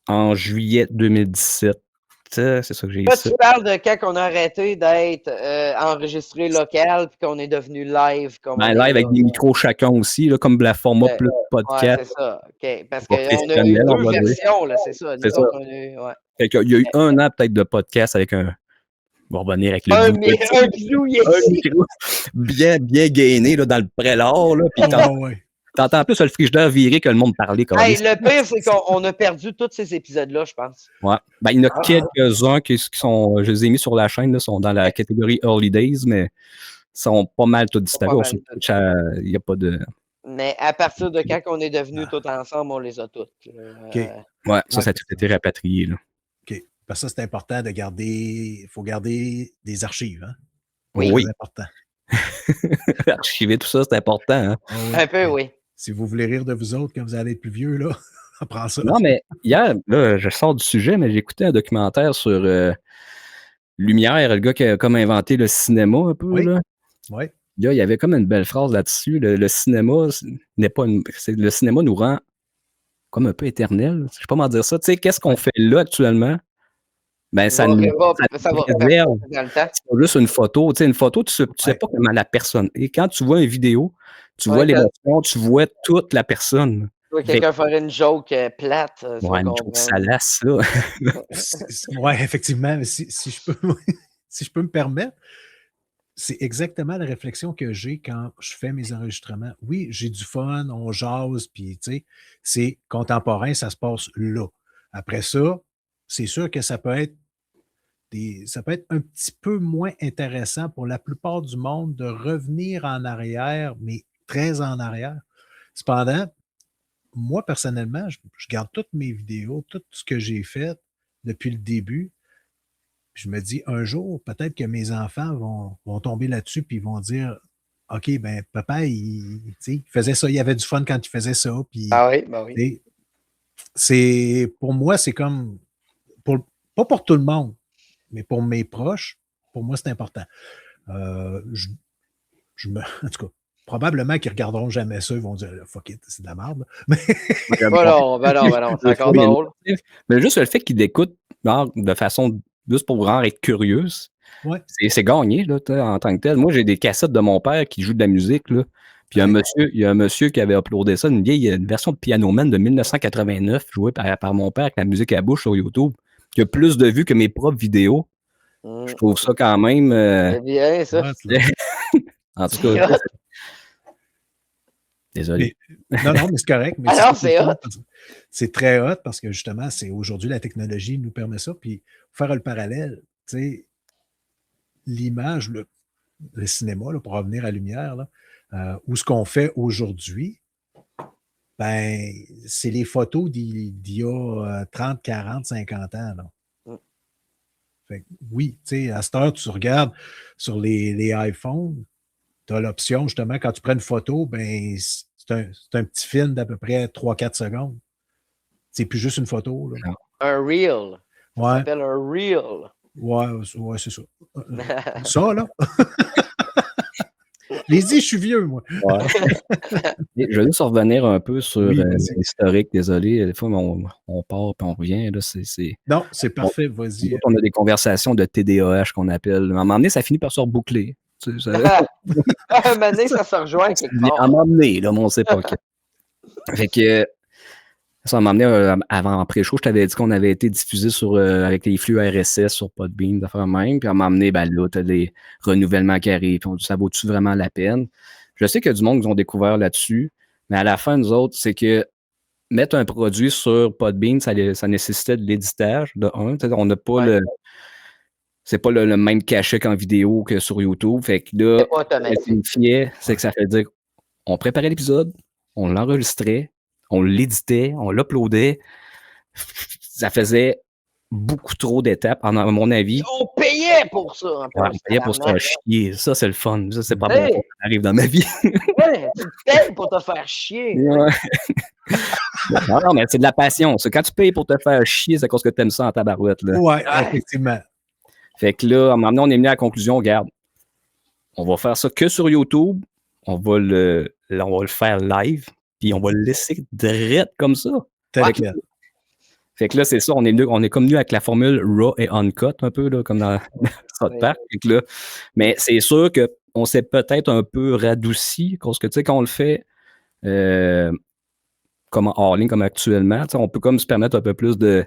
en juillet 2017. C'est ça que j'ai Là, ici. tu parles de quand on a arrêté d'être enregistré local puis qu'on est devenu live. Comme live avec des micros chacun aussi, là, comme la format plus podcast. Ouais, c'est ça. OK. Parce Pas qu'on a eu 2 versions, là, c'est ça. C'est ça. Fait qu'il y a eu 1 an peut-être de podcast avec un... On va revenir avec le un Blue Yeti. bien gainé là, dans le prélat. Là, puis t'entends plus le frigidaire viré que le monde parler. Hey, le pire, c'est qu'on a perdu tous ces épisodes-là, je pense. Ouais. Ben, il y en a quelques-uns qui sont, je les ai mis sur la chaîne, là, sont dans la catégorie Early Days, mais sont pas mal tous disparus. Il n'y a pas de... Mais à partir de quand on est devenus tous ensemble, on les a toutes. Ouais, ça a tout été rapatrié. Là. OK. Parce que ça, c'est important de garder... Il faut garder des archives. Hein? Oui. C'est important. Archiver tout ça, c'est important. Hein? Un peu, oui. Si vous voulez rire de vous autres quand vous allez être plus vieux, là, prends ça. Non, mais hier, là, je sors du sujet, mais j'ai écouté un documentaire sur Lumière, le gars qui a comme inventé le cinéma un peu. Oui. Là. Oui. Là, il y avait comme une belle phrase là-dessus. Le cinéma n'est pas le cinéma nous rend comme un peu éternel. Je sais pas comment dire ça. Tu sais, qu'est-ce qu'on fait là actuellement? Ben, ça va réserve. C'est pas juste une photo. Tu sais, une photo, tu sais pas comment la personne. Et quand tu vois une vidéo, tu vois l'émotion, tu vois toute la personne. Oui, quelqu'un ferait une joke plate. Ouais, une joke salace, là. Oui, effectivement. Mais si je peux me permettre, c'est exactement la réflexion que j'ai quand je fais mes enregistrements. Oui, j'ai du fun, on jase, puis tu sais, c'est contemporain, ça se passe là. Après ça, c'est sûr que ça peut être un petit peu moins intéressant pour la plupart du monde de revenir en arrière, mais très en arrière. Cependant, moi, personnellement, je garde toutes mes vidéos, tout ce que j'ai fait depuis le début. Je me dis, un jour, peut-être que mes enfants vont tomber là-dessus puis ils vont dire, OK, ben papa, il faisait ça, il avait du fun quand il faisait ça. Puis, oui. Pour moi, c'est comme, pas pour tout le monde, mais pour mes proches, pour moi, c'est important. En tout cas, probablement qu'ils ne regarderont jamais ça, ils vont dire fuck it, c'est de la merde. Mais... non, c'est encore drôle. Mais juste le fait qu'ils l'écoutent de façon juste pour vraiment être curieuse, c'est gagné là, en tant que tel. Moi, j'ai des cassettes de mon père qui joue de la musique. Là. Puis il y a un monsieur qui avait uploadé ça, une version de Piano Man de 1989, jouée par mon père avec la musique à la bouche sur YouTube, qui a plus de vues que mes propres vidéos. Je trouve ça quand même... C'est bien, ça. En tout cas... Désolé. Non, mais c'est correct. Mais alors, c'est hot. C'est très hot parce que justement, c'est aujourd'hui, la technologie nous permet ça. Puis, pour faire le parallèle, tu sais, l'image, le cinéma, là, pour revenir à Lumière, là, ou ce qu'on fait aujourd'hui, ben, c'est les photos d'il y a 30, 40, 50 ans. Là. Fait que, oui, tu sais, à cette heure, tu regardes sur les iPhones, tu as l'option, justement, quand tu prends une photo, ben, c'est un petit film d'à peu près 3-4 secondes. C'est plus juste une photo. Là. Un reel. Ça s'appelle un reel. Ouais, c'est ça. Ça, là. Les je suis vieux, moi. Ouais. Je veux juste revenir un peu sur l'historique. Désolé, des fois, on part et on revient. Là, Non, c'est parfait, vas-y. On a des conversations de TDAH qu'on appelle. À un moment donné, ça finit par se reboucler. À un moment donné, ça se rejoint quelque part. À un moment donné, là, mais on ne sait pas. Fait que Ça m'a amené avant en pré-show, je t'avais dit qu'on avait été diffusé avec les flux RSS sur Podbean, d'affaires même. Puis on m'a amené, ben là, t'as des renouvellements qui arrivent. Puis on dit, ça vaut-tu vraiment la peine? Je sais qu'il y a du monde qui ont découvert là-dessus, mais à la fin, nous autres, c'est que mettre un produit sur Podbean, ça nécessitait de l'éditage, de un. On n'a pas c'est pas le même cachet qu'en vidéo que sur YouTube. Fait que là, C'est pas automatique. ça signifiait, c'est que ça fait dire on préparait l'épisode, on l'enregistrait, on l'éditait, on l'uploadait. Ça faisait beaucoup trop d'étapes, à mon avis. On payait pour ça. En Ouais, plus, on payait pour se faire tabarnak. chier. Ça, c'est le fun. Ça, c'est pas bon. Hey! Ça arrive dans ma vie. Ouais, tu payes pour te faire chier. Ouais. Non, mais c'est de la passion. C'est quand tu payes pour te faire chier, c'est à cause que t'aimes ça en tabarouette. Là. Ouais, effectivement. Fait que là, à un moment donné, on est venu à la conclusion, regarde, on va faire ça que sur YouTube. On va le faire live, puis on va le laisser direct comme ça. Fait que là, c'est ça, on est comme venu avec la formule raw et uncut, un peu, là, comme dans South Park. Mais c'est sûr qu'on s'est peut-être un peu radouci, parce que, tu sais, quand on le fait comme en hors-ligne, comme actuellement, on peut comme se permettre un peu plus de...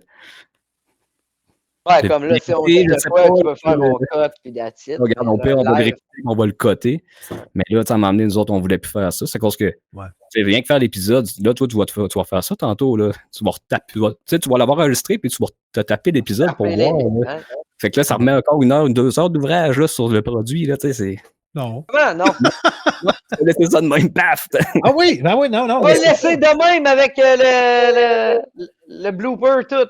Ouais, comme là, si on dit de quoi, tu peux faire mon cut, puis that's it. Regarde, on va vérifier, on va le coter. Mais là, tu sais, à un moment donné, nous autres, on voulait plus faire ça. C'est parce que, c'est rien que faire l'épisode. Là, toi, tu vas faire ça tantôt, là. Tu vas retaper, tu vas l'avoir enregistré, puis tu vas te taper l'épisode pour voir. Fait que là, ça remet encore 1 heure ou 2 heures d'ouvrage, là, sur le produit, là, tu sais, c'est... Non. Non. Tu vas laisser ça de même, paf! Ah oui, ben oui, non. On va le laisser de même avec le blooper tout.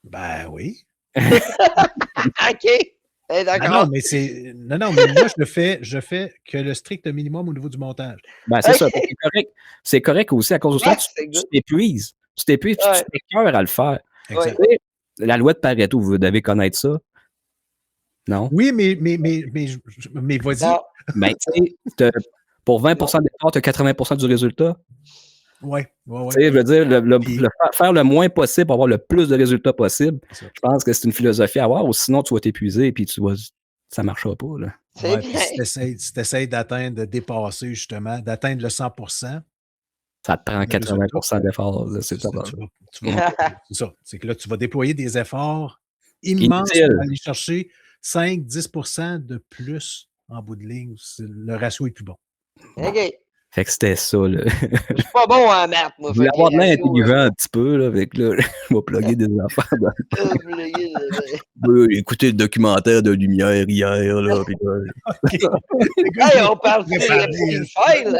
Ben oui. OK. D'accord. Non, mais moi, je fais que le strict minimum au niveau du montage. Ben, c'est ça. C'est correct aussi à cause de ça. Tu t'épuises. Tu t'épuises, tu t'écœures à le faire. Exact. La loi de Pareto, vous devez connaître ça. Non? Oui, mais vas-y. Ben, tu sais, pour 20% d'effort, tu as 80% du résultat. Oui. Tu sais, je veux dire, faire le moins possible pour avoir le plus de résultats possible, je pense que c'est une philosophie à avoir, ou sinon tu vas t'épuiser et ça ne marchera pas. Là. Ouais, si tu essaies de dépasser, justement, d'atteindre le 100%, ça te prend 80% d'efforts. C'est ça. C'est ça. C'est que là, tu vas déployer des efforts immenses pour aller chercher 5-10% de plus en bout de ligne. Le ratio est plus bon. OK. Fait que c'était ça, là. Je suis pas bon en maths, moi. Je voulais avoir de l'air intelligent un petit peu, là, avec là, je vais plugger des affaires. Écoutez le documentaire de Lumière hier, là. Puis là... Hey, on parle de file.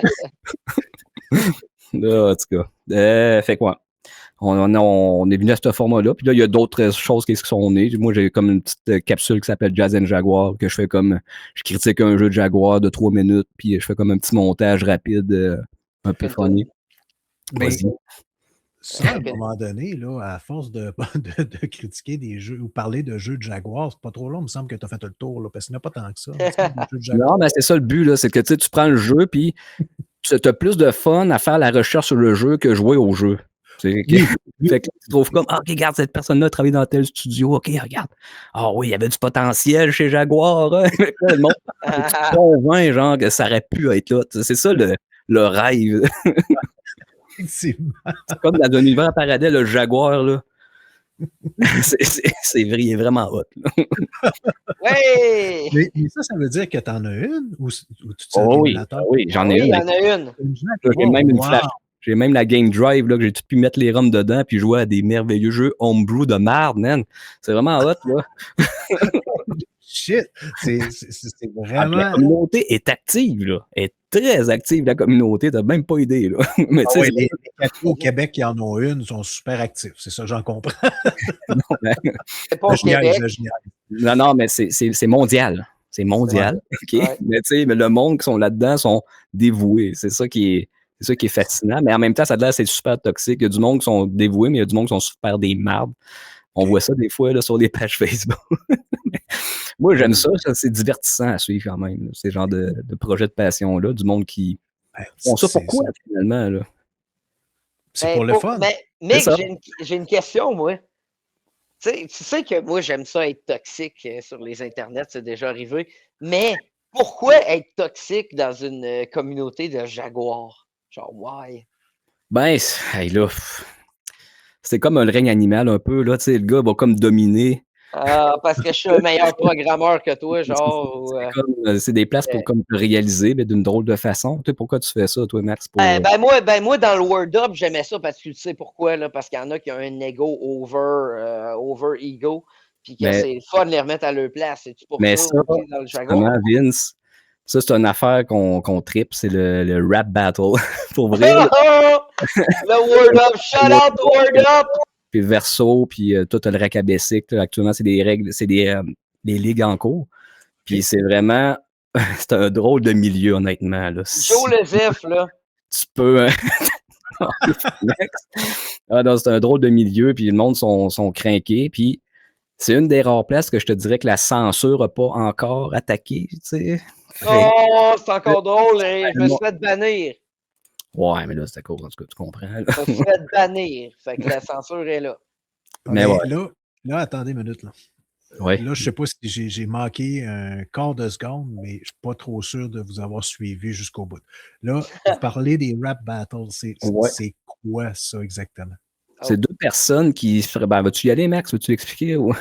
Là, en tout cas. Fait quoi? On est venu à ce format-là. Puis là, il y a d'autres choses qui sont nées. Moi, j'ai comme une petite capsule qui s'appelle Jazz and Jaguar, que je fais comme... Je critique un jeu de Jaguar de 3 minutes, puis je fais comme un petit montage rapide, un peu funny. Vas-y. Ça, à un moment donné, là, à force de critiquer des jeux ou parler de jeux de Jaguar, c'est pas trop long, il me semble que tu as fait le tour, là, parce qu'il n'y a pas tant que ça. Non, mais c'est ça le but, là, c'est que tu prends le jeu, puis tu as plus de fun à faire la recherche sur le jeu que jouer au jeu. Fait que tu trouves comme, ah, regarde, cette personne-là a travaillé dans tel studio, ok, regarde. Ah oui, il y avait du potentiel chez Jaguar. Hein? Le monde, tu convaincs, genre, que ça aurait pu être là. C'est ça le rêve. C'est comme dans un univers parallèle, le Jaguar, là. C'est vrai, il est vraiment hot. Oui! Mais ça veut dire que tu en as une? Ou tu oui, j'en ai une. Il y en a une. J'ai même une flash. J'ai même la Game Drive, là, que j'ai tout pu mettre les ROM dedans puis jouer à des merveilleux jeux homebrew de merde, man. C'est vraiment hot, là. Shit! C'est vraiment... La communauté est active, là. Elle est très active, la communauté. T'as même pas idée, là. Mais les cafés au Québec qui en ont une sont super actifs. C'est ça, j'en comprends. C'est pas au Québec. Non, mais c'est mondial. C'est mondial. Okay? Ouais. Mais tu sais, le monde qui sont là-dedans sont dévoués. C'est ça qui est fascinant. Mais en même temps, ça a l'air c'est super toxique. Il y a du monde qui sont dévoués, mais il y a du monde qui sont super des mardes. On voit ça des fois là, sur des pages Facebook. Moi, j'aime ça. C'est divertissant à suivre quand même. Ces genres de projets de passion-là. Du monde qui font ça pourquoi, finalement? Là? C'est pour le fun. Mais j'ai une question, moi. Tu sais que moi, j'aime ça être toxique sur les internets, c'est déjà arrivé. Mais pourquoi être toxique dans une communauté de Jaguar? Genre, why? Ben, là, c'est comme un règne animal un peu, là, tu sais, le gars va comme dominer. Ah, parce que je suis un meilleur programmeur que toi, genre. C'est des places pour comme te réaliser, mais d'une drôle de façon. Tu sais, pourquoi tu fais ça, toi, Max? Pour... Moi, dans le Word Up, j'aimais ça parce que tu sais pourquoi, là, parce qu'il y en a qui ont un ego over ego, puis que c'est le fun de les remettre à leur place. C'est-tu pour mais ça ça, aussi dans le jargon? Vince, ça, c'est une affaire qu'on tripe, c'est le rap battle. Pour vrai. Le Word Up, shout out to Word Up! Puis Verso, puis tout le racabessic. Actuellement, c'est des règles, c'est des ligues en cours. Puis c'est vraiment, c'est un drôle de milieu, honnêtement. Là. Joe le Zef, là. Tu peux... ah non, c'est un drôle de milieu, puis le monde sont craqués. Puis c'est une des rares places que je te dirais que la censure n'a pas encore attaqué, tu sais. Oh, c'est encore drôle, hein. Je me suis fait bannir. Ouais, mais là, c'est à cause, en tout cas, tu comprends. Là. Je me suis fait bannir. Fait que la censure est là. Mais ouais. Là, attendez une minute. Là, ouais. Là je ne sais pas si j'ai manqué un quart de seconde, mais je ne suis pas trop sûr de vous avoir suivi jusqu'au bout. Là, vous parlez des rap battles. C'est quoi ça exactement? C'est deux personnes qui feraient. Ben, vas-tu y aller, Max? Veux-tu expliquer? Ou...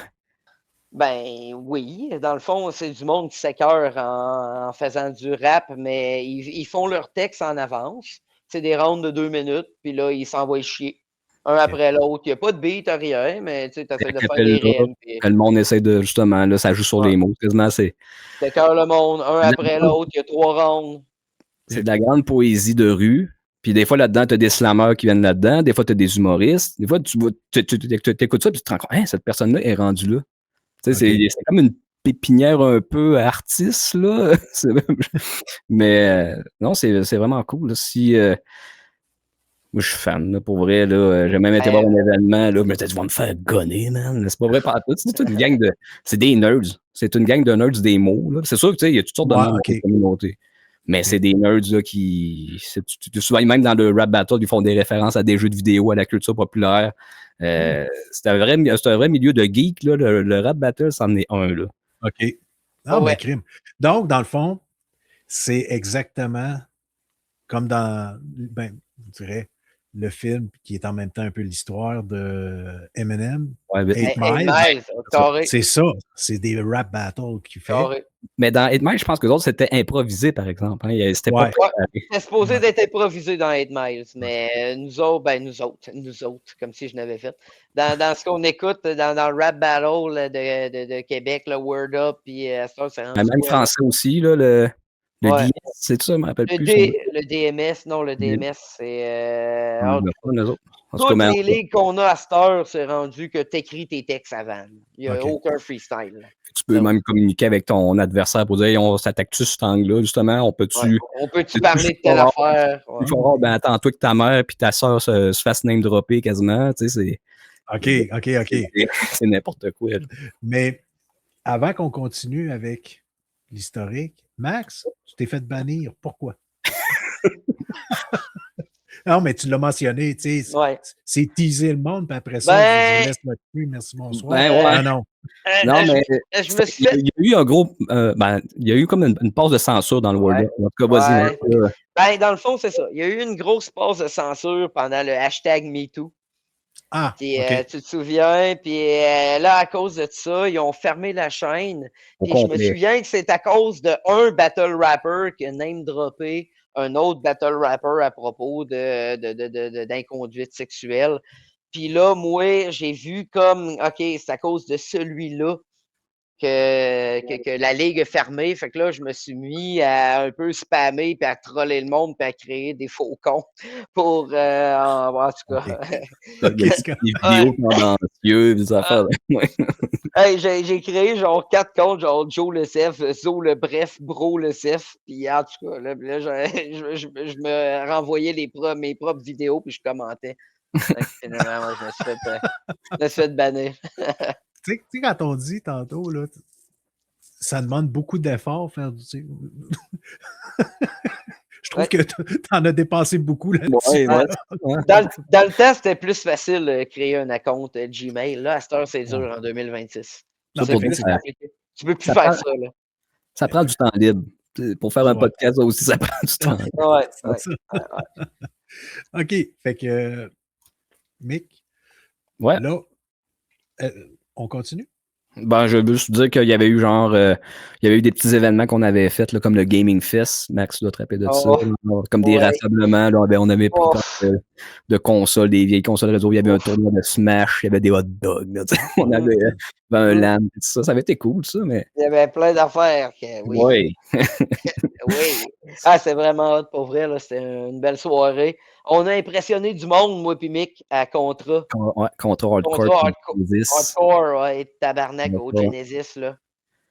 Ben oui, dans le fond, c'est du monde qui s'écœure en faisant du rap, mais ils font leur texte en avance. C'est des rounds de 2 minutes, puis là, ils s'envoient chier. Un après l'autre. Il n'y a pas de beat, rien, mais tu essaies de faire des rimes. Puis... Le monde essaie de, justement, là, ça joue sur les mots. Quasiment, c'est. T'écœures le monde, un après l'autre, il y a 3 rounds. C'est de la grande poésie de rue. Puis des fois, là-dedans, tu as des slammers qui viennent là-dedans. Des fois, tu as des humoristes. Des fois, tu écoutes ça, puis tu te rends compte, hein, cette personne-là est rendue là. Tu sais, c'est comme une pépinière un peu artiste, là. Mais non, c'est vraiment cool. Là. Si, moi, je suis fan, là, pour vrai. Là, j'ai même été voir un événement. Là, mais tu vas me faire gonner, man. C'est pas vrai, pas tout. C'est une gang de. C'est des nerds. C'est une gang de nerds des mots. Là. C'est sûr que, tu sais, il y a toutes sortes de monde dans la communauté. Mais c'est des nerds là, qui. Souvent, même dans le rap battle, ils font des références à des jeux de vidéo, à la culture populaire. C'est un vrai milieu de geek. Là, le rap battle, c'en est un. Là. OK. Ah, ben, crime. Donc, dans le fond, c'est exactement comme dans, je dirais, le film qui est en même temps un peu l'histoire de Eminem. Ouais, 8 Miles. C'est ça. C'est des rap battles qu'il fait. Mais dans 8 Miles, je pense que les autres, c'était improvisé, par exemple. Hein. C'était pas c'était supposé d'être improvisé dans 8 Miles, mais nous autres, comme si je n'avais fait. Dans ce qu'on écoute, dans le rap battle de Québec, le Word Up, puis c'est même français aussi, là, le DMS, c'est ça, je me rappelle plus. Le DMS, non, le DMS, c'est... toutes les ligues qu'on a à cette heure, c'est rendu que tu écris tes textes avant. Il n'y a aucun freestyle. Là. Tu peux même communiquer avec ton adversaire pour dire on s'attaque-tu sur cet angle-là, justement, on peut-tu parler de telle affaire? Ben attends, toi que ta mère et ta soeur se fassent name-dropper quasiment, tu sais, c'est... OK. C'est n'importe quoi. Là. Mais avant qu'on continue avec l'historique, Max, tu t'es fait bannir. Pourquoi? Non, mais tu l'as mentionné, tu sais, c'est teaser le monde, puis après ça, je laisse le plus, merci, bonsoir. Non. Non, mais il y a eu un gros... il y a eu comme une pause de censure dans le World Up. En tout cas, vas-y. Dans le fond, c'est ça. Il y a eu une grosse pause de censure pendant le hashtag MeToo. Puis, tu te souviens, puis là, à cause de ça, ils ont fermé la chaîne. Puis je me souviens que c'est à cause d'un battle rapper qui a name-droppé un autre battle rapper à propos d'inconduite sexuelle. Puis là, moi, j'ai vu comme, OK, c'est à cause de celui-là que la ligue est fermée. Fait que là, je me suis mis à un peu spammer, puis à troller le monde, puis à créer des faux comptes pour, en tout cas... Des vidéos tendancieuses, des affaires. Hey, j'ai créé genre 4 comptes, genre Joe le Cef, Zo le Bref, Bro le Cef, puis en tout cas, là je me renvoyais mes propres vidéos, puis je commentais. Finalement, moi, je me suis fait bannir. Tu sais, quand on dit tantôt, là, ça demande beaucoup d'efforts faire du... Je trouve que tu en as dépensé beaucoup là-dessus. Dans le temps, c'était plus facile de créer un compte Gmail. Là, à cette heure, c'est dur en 2026. Tu peux plus faire ça. Là. Ça prend du temps libre. Pour faire un podcast aussi, ça prend du temps. OK. Fait que, Mick, Ouais. Là, on continue? Ben, je veux juste dire qu'il y avait eu il y avait eu des petits événements qu'on avait faits, là, comme le Gaming Fest. Max doit te rappeler de ça. Comme des rassemblements. Là, on avait pris de consoles, des vieilles consoles réseau. Il y avait un tournoi de Smash, il y avait des hot dogs. Là, on avait un LAN, tout ça. Ça avait été cool, ça. Mais... Il y avait plein d'affaires. Oui. Oui. Ah, c'est vraiment hot pour vrai. C'était une belle soirée. On a impressionné du monde, moi et Mick, à Contra. Ouais, Contra Hardcore, ouais, tabarnak au Genesis. Là.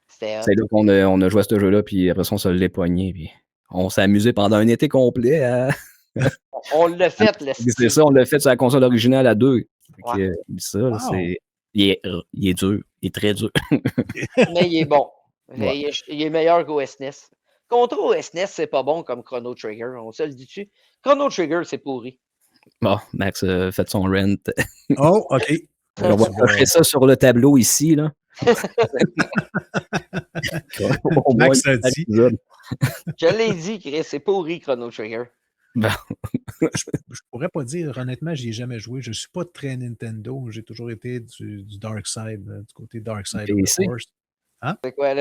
C'est là qu'on a joué à ce jeu-là, puis après ça, on se l'est pogné. Puis on s'est amusé pendant un été complet à. On l'a fait, le style. C'est ça, on l'a fait sur la console originale à 2. Ouais. Ça, il est dur. Il est très dur. Mais il est bon. Ouais. Il est meilleur qu'au SNES. Contra au SNES, c'est pas bon comme Chrono Trigger. On se le dit-tu? Chrono Trigger, c'est pourri. Bon, Max a fait son rent. Oh, OK. On va cocher ça sur le tableau ici, là. Max a dit. Je l'ai dit, Chris, c'est pourri Chrono Trigger. Ben. Je pourrais pas dire, honnêtement, j'y ai jamais joué. Je suis pas très Nintendo. J'ai toujours été du Dark Side, du côté Dark Side of the Force. Hein? C'est quoi,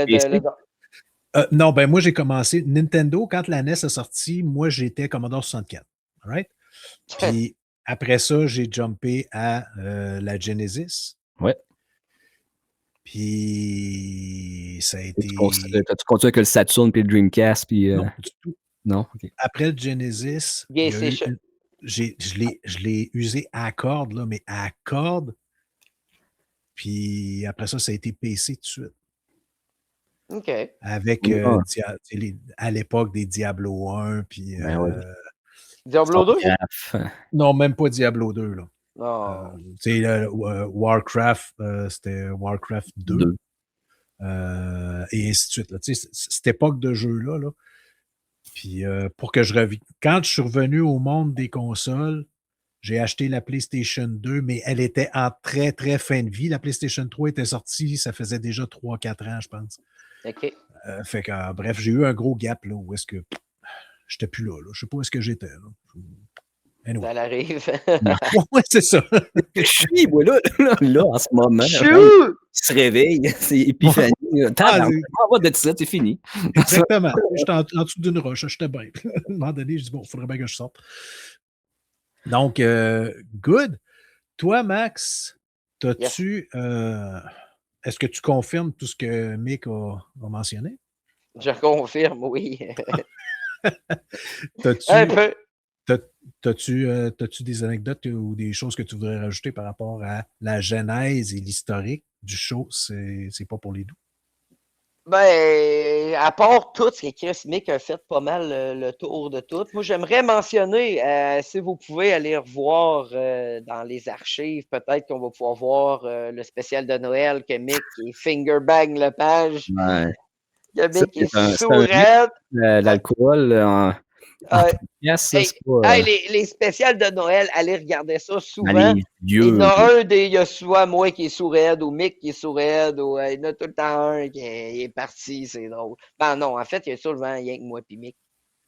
non, ben moi, j'ai commencé Nintendo, quand la NES est sortie, moi, j'étais Commodore 64. All right? Puis après ça, j'ai jumpé à la Genesis. Ouais. Puis ça a été. Tu continues avec le Saturn puis le Dreamcast? Puis, non, du tout. Non? OK. Après le Genesis, je l'ai usé à corde, là, mais à corde. Puis après ça, ça a été PC tout de suite. OK. Avec, à l'époque, des Diablo 1, puis... Diablo 2? Non, même pas Diablo 2, là. Oh. Warcraft, c'était Warcraft 2. Et ainsi de suite. Là. Cette époque de jeu-là, là, puis pour que je revienne... Quand je suis revenu au monde des consoles, j'ai acheté la PlayStation 2, mais elle était en très, très fin de vie. La PlayStation 3 était sortie, ça faisait déjà 3-4 ans, je pense. OK. Fait que, bref, j'ai eu un gros gap, là, où est-ce que j'étais plus là. Je sais pas où est-ce que j'étais. Anyway. Ça l'arrive. Ouais, c'est ça. Je suis, moi, là, en ce moment. Chou! Il se réveille, c'est épiphanie. On va de ça, c'est fini. Exactement. J'étais en dessous d'une roche, j'étais bien. À un moment donné, je dis, bon, il faudrait bien que je sorte. Donc, good. Toi, Max, t'as-tu... est-ce que tu confirmes tout ce que Mick a mentionné? Je confirme, oui. T'as-tu des anecdotes ou des choses que tu voudrais rajouter par rapport à la genèse et l'historique du show? C'est pas pour les doux. Ben, à part tout ce que Chris Mick a fait pas mal le tour de tout, moi j'aimerais mentionner, si vous pouvez aller revoir dans les archives, peut-être qu'on va pouvoir voir le spécial de Noël que Mick est fingerbang le page. Ouais. Que Mick est sourd. L'alcool les spécials de Noël, allez regarder ça souvent. Il y en a il y a souvent moi qui est sourd ou Mick qui est sourd ou il y en a tout le temps un qui est parti, c'est drôle. Ben non, en fait, il y a souvent rien que moi puis Mick.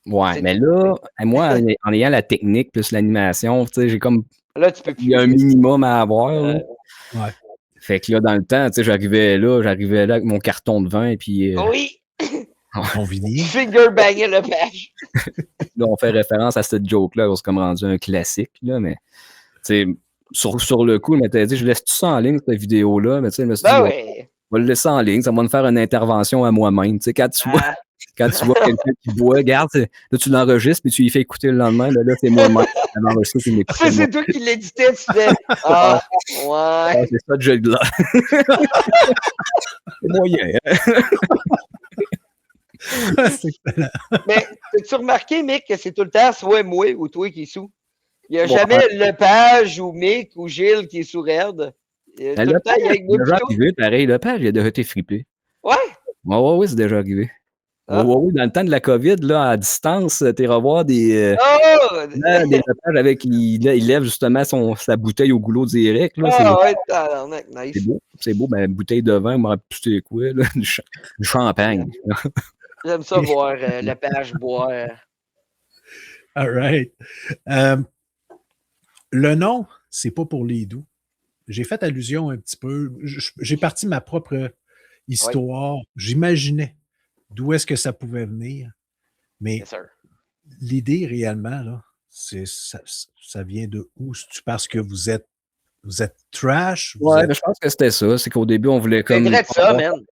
Ouais, mais là, moi, en ayant la technique plus l'animation, tu sais, j'ai comme. Là, tu peux plus. Il y a un minimum à avoir. Ouais. Fait que là, dans le temps, tu sais, j'arrivais là avec mon carton de vin, puis. Oui! On vinyle. Fingerbanger le page. Là, on fait référence à cette joke-là, c'est comme rendu un classique, là, mais. Tu sais, sur le coup, je m'étais dit, je laisse tout ça en ligne, cette vidéo-là, mais tu sais, je me suis dit, ouais. on va le laisser en ligne, ça va me faire une intervention à moi-même. Tu sais, quand tu vois quelqu'un qui boit, regarde, là, tu l'enregistres, puis tu lui fais écouter le lendemain, là, c'est moi-même. C'est toi qui l'éditais, tu fais. Ah, ouais. C'est ça le jeu de là. C'est moyen, hein? Mais as-tu remarqué, Mick, que c'est tout le temps soit moi ou toi qui est sous? Il n'y a jamais Lepage ou Mick ou Gilles qui est sous raide. Tout le temps, il y a c'est déjà arrivé, pareil. Lepage, il a déjà été frippé. Ouais? Oui, c'est déjà arrivé. Oui, dans le temps de la COVID, là, à distance, tu revoir des Lepage avec il lève justement sa bouteille au goulot direct. Là, nice. C'est beau, ben, bouteille de vin, moi, c'était quoi, là? Du champagne. J'aime ça voir Lepage boire. All right. Le nom, c'est pas pour les doux. j'ai fait allusion un petit peu. J'ai parti ma propre histoire. J'imaginais d'où est-ce que ça pouvait venir. Mais l'idée réellement, là, ça vient de où? C'est-tu parce que vous êtes trash? Ouais, mais je pense que c'était ça. C'est qu'au début, on voulait comme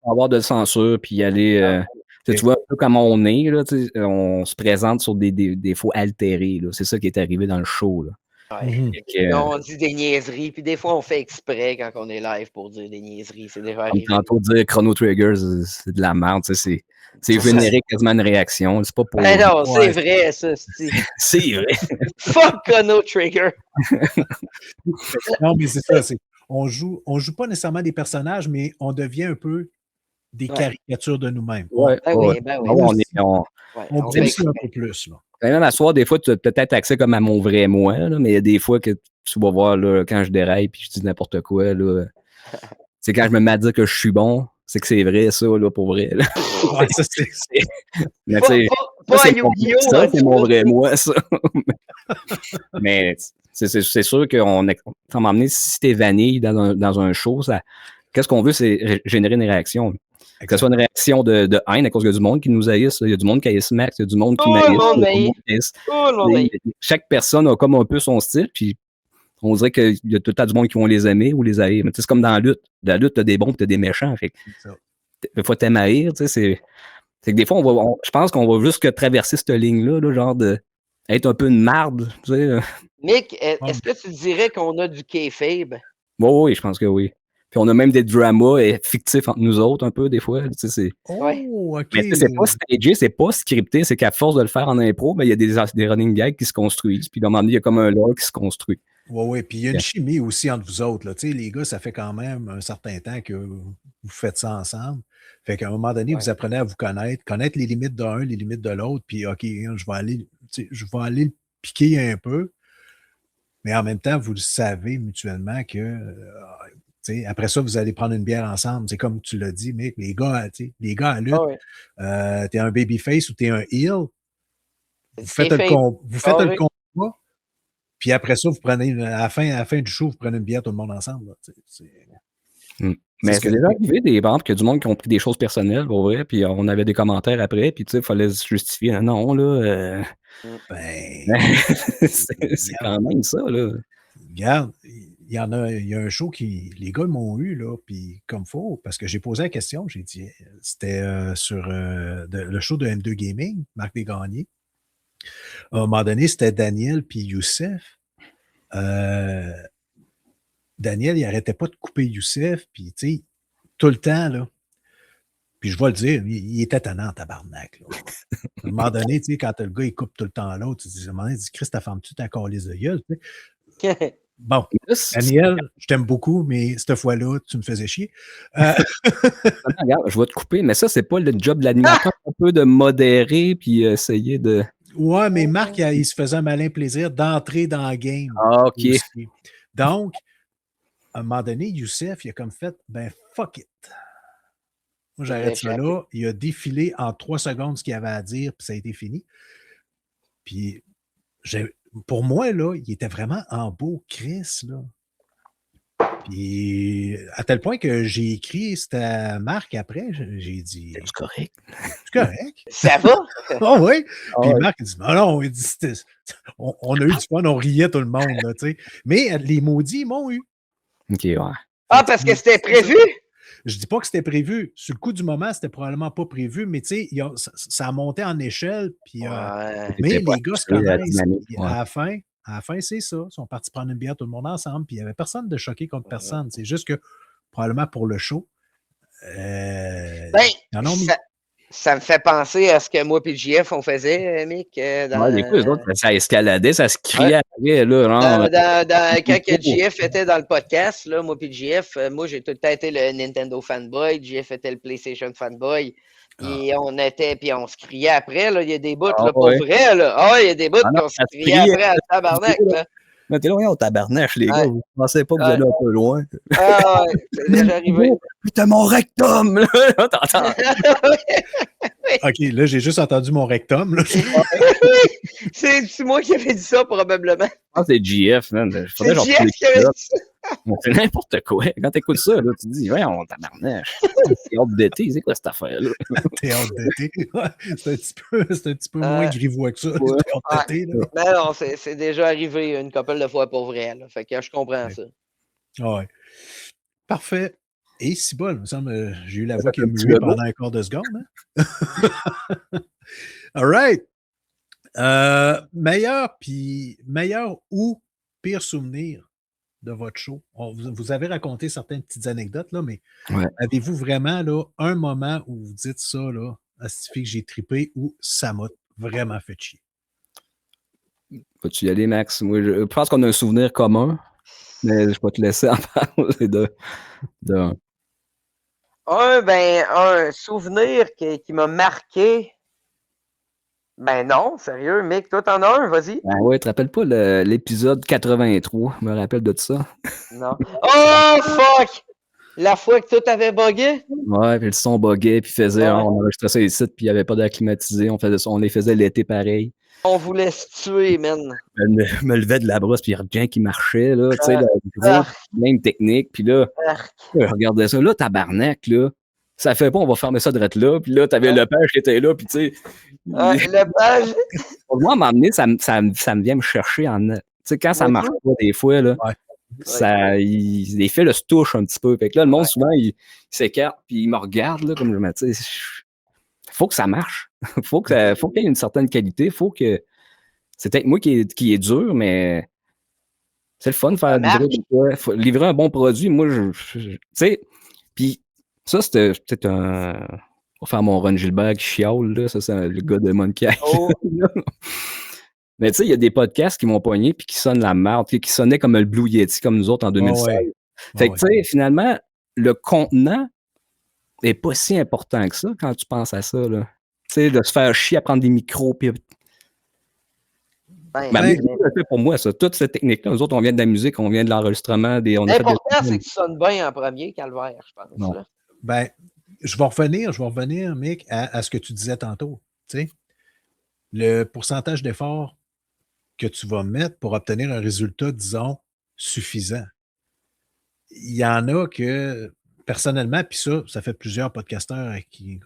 avoir de censure puis aller. Tu vois un peu comment on est, là, on se présente sur des faux altérés. C'est ça qui est arrivé dans le show. Là. Ouais. On dit des niaiseries, puis des fois on fait exprès quand on est live pour dire des niaiseries. C'est déjà arrivé. Tantôt dire Chrono Trigger, c'est de la merde. C'est générer quasiment une réaction. C'est pas pour. Ben non, c'est vrai, ça. C'est vrai. Fuck Chrono Trigger. Non, mais c'est ça. On joue pas nécessairement des personnages, mais on devient un peu des caricatures de nous-mêmes. Ouais, on dit ça un peu plus. Là. Même à soir, des fois, tu as peut-être accès comme à mon vrai moi, là, mais il y a des fois que tu vas voir là, quand je déraille puis je dis n'importe quoi. Là, c'est quand je me mets à dire que je suis bon, c'est que c'est vrai, ça, là, pour vrai. Là. Ouais, ça, c'est... Mais tu sais, ça, c'est mon vrai moi, ça. Mais c'est sûr qu'on a m'emmener si t'es vanille dans un show, qu'est-ce qu'on veut, c'est générer une réaction. Que ce soit une réaction de haine à cause qu'il y a du monde qui nous haïsse, il y a du monde qui haïsse Max, il y a du monde qui m'haïsse. Chaque personne a comme un peu son style, puis on dirait qu'il y a tout le temps du monde qui vont les aimer ou les haïr. Mais c'est comme dans la lutte. Dans la lutte, t'as des bons et t'as des méchants. Fait des fois, t'aimes haïr, tu sais, c'est que des fois, je pense qu'on va juste traverser cette ligne-là, là, genre de être un peu une marde, tu sais. Mick, est-ce que tu dirais qu'on a du kayfabe? Oui, je pense que oui. Puis on a même des dramas fictifs entre nous autres un peu des fois. Tu sais, OK. Mais c'est pas stagé, c'est pas scripté, c'est qu'à force de le faire en impro, il y a des running gags qui se construisent. Puis à un moment donné, il y a comme un lore qui se construit. Oui. Puis il y a une chimie aussi entre vous autres. Là. Tu sais, les gars, ça fait quand même un certain temps que vous faites ça ensemble. Fait qu'à un moment donné, vous apprenez à vous connaître les limites d'un, les limites de l'autre. Puis OK, je vais aller le piquer un peu. Mais en même temps, vous le savez mutuellement que après ça, vous allez prendre une bière ensemble. C'est comme tu l'as dit, Mick, les gars à lutte, t'es un babyface ou t'es un heel, vous faites le combat, puis après ça, vous prenez, à la fin du show, vous prenez une bière tout le monde ensemble. Là, mais c'est déjà arrivé des bandes qu'il y a du monde qui ont pris des choses personnelles, pour vrai, puis on avait des commentaires après, puis tu sais, il fallait se justifier. Non, là, c'est quand même ça, là. Regarde, il y a un show qui, les gars m'ont eu, là, puis comme faut, parce que j'ai posé la question, j'ai dit, c'était sur le show de M2 Gaming, Marc Desgagnés. À un moment donné, c'était Daniel puis Youssef. Daniel, il n'arrêtait pas de couper Youssef, puis tu sais, tout le temps, là. Puis je vais le dire, il était tannant, tabarnak. Là. À un moment donné, tu sais, quand le gars, il coupe tout le temps l'autre, tu dis, à un moment donné, il dit, Christ, ta femme-tu t'as collé les gueule, tu sais. Bon, Daniel, je t'aime beaucoup, mais cette fois-là, tu me faisais chier. Regarde, je vais te couper, mais ça, c'est pas le job de l'animateur, un peu de modérer puis essayer de... Ouais, mais Marc, il se faisait un malin plaisir d'entrer dans la game. Ah, OK. Aussi. Donc, à un moment donné, Youssef, il a comme fait, ben fuck it. Moi, j'arrête ça là. Il a défilé en 3 secondes ce qu'il avait à dire, puis ça a été fini. Puis, pour moi, là, il était vraiment en beau Chris, là. Puis, à tel point que j'ai écrit, c'était à Marc après, j'ai dit... C'est correct. C'est correct. Ça va? Oh oui. Puis Marc, il dit, non, il dit, on a eu du fun, on riait tout le monde, là, tu sais. Mais les maudits, ils m'ont eu. OK, ouais. Ah, parce que c'était prévu? Je dis pas que c'était prévu. Sur le coup du moment, c'était probablement pas prévu, mais tu sais, ça a monté en échelle. Puis, mais les gars se connaissent. À la fin, c'est ça. Ils sont partis prendre une bière tout le monde ensemble. Puis il n'y avait personne de choqué contre personne. C'est juste que, probablement pour le show, ça me fait penser à ce que moi et JF, on faisait, Mick. Des fois, les autres, ça escaladait, ça se criait après. Là, quand JF était dans le podcast, là, moi et JF, moi, j'ai tout le temps été le Nintendo fanboy. JF était le PlayStation fanboy. Puis on se criait après. Là, il y a des bouts, là, pour vrai. Là. Ah, il y a des bouts qu'on se criait après à tabarnak. Là. Mais t'es là, on tabarnache, les gars. Vous ne pensez pas que vous allez un peu loin. Ah ouais, c'est déjà arrivé. Putain, mon rectum! Là, t'entends? OK, là, j'ai juste entendu mon rectum. Là. C'est moi qui avais dit ça, probablement. Ah, c'est GF, man. C'est GF qui avait dit ça. C'est n'importe quoi. Quand t'écoutes ça, là, tu te dis, ouais, on tabarnache. C'est hâte d'été, c'est quoi cette affaire-là? Théâtre d'été. Ouais, c'est un petit peu moins grivois que ça, le Ouais. théâtre d'été. Là. Mais non, c'est déjà arrivé une couple de fois pour vrai. Là. Fait que je comprends ça. Ouais. Parfait. Et si bol, il me semble, j'ai eu la voix qui Un est petit muée logo. pendant un quart de seconde. Hein? All right. Meilleur ou pire souvenir de votre show? Vous avez raconté certaines petites anecdotes, là, mais Ouais. avez-vous vraiment là, un moment où vous dites ça, là, à ce que j'ai trippé ou ça m'a vraiment fait chier? Vas-tu y aller, Max? Moi, je pense qu'on a un souvenir commun, mais je vais te laisser en parler d'un. Un souvenir qui m'a marqué. Ben non, sérieux, Mick, toi t'en as un, vas-y. Ben ouais, tu te rappelles pas l'épisode 83? Je me rappelle de ça. Non. Oh fuck! La fois que tout avait bugué? Ouais, puis le son buguait, puis Ouais. on enregistrait ça ici, puis il n'y avait pas d'air climatisé. On les faisait l'été pareil. On voulait se tuer, man. Je me levais de la brosse, puis il y a rien qui marchait, là, tu sais, le gros Arc, problème technique. Puis là, arc. je regardais ça. Là, tabarnak, là, ça fait pas, on va fermer ça direct là. Puis là, t'avais Ouais. le page qui était là, puis tu sais, Ouais, le page. pour moi, à m'amener, ça me vient me chercher en. Tu sais, quand ça Moi marche tout. pas, des fois, là, Ouais. les fils se touchent un petit peu. Fait que là, le monde, Ouais. souvent, il s'écarte, puis il me regarde, là, comme je me dis, faut que ça marche. faut qu'il y ait une certaine qualité. Faut que. C'est peut-être moi qui est dur, mais c'est le fun de faire livrer des fois. Faut livrer un bon produit. Moi, tu sais, puis ça, c'était peut-être un. Pour faire mon Ron Gilbert qui chiale, là, ça, c'est le gars de Monkey Oh. Mais tu sais, il y a des podcasts qui m'ont pogné puis qui sonnent la merde, qui sonnaient comme le Blue Yeti, comme nous autres en 2016. Ouais. Fait que tu sais, finalement, le contenant n'est pas si important que ça quand tu penses à ça, là. Tu sais, de se faire chier à prendre des micros, puis Ben, ça fait pour moi, ça. Toute cette technique-là, nous autres, on vient de la musique, on vient de l'enregistrement. l'important, c'est que tu sonnes bien en premier, Calvaire, je pense. Là. Ben, je vais revenir, Mick, à ce que tu disais tantôt. Tu sais, le pourcentage d'effort que tu vas mettre pour obtenir un résultat, disons, suffisant. Il y en a que, personnellement, puis ça fait plusieurs podcasteurs à qui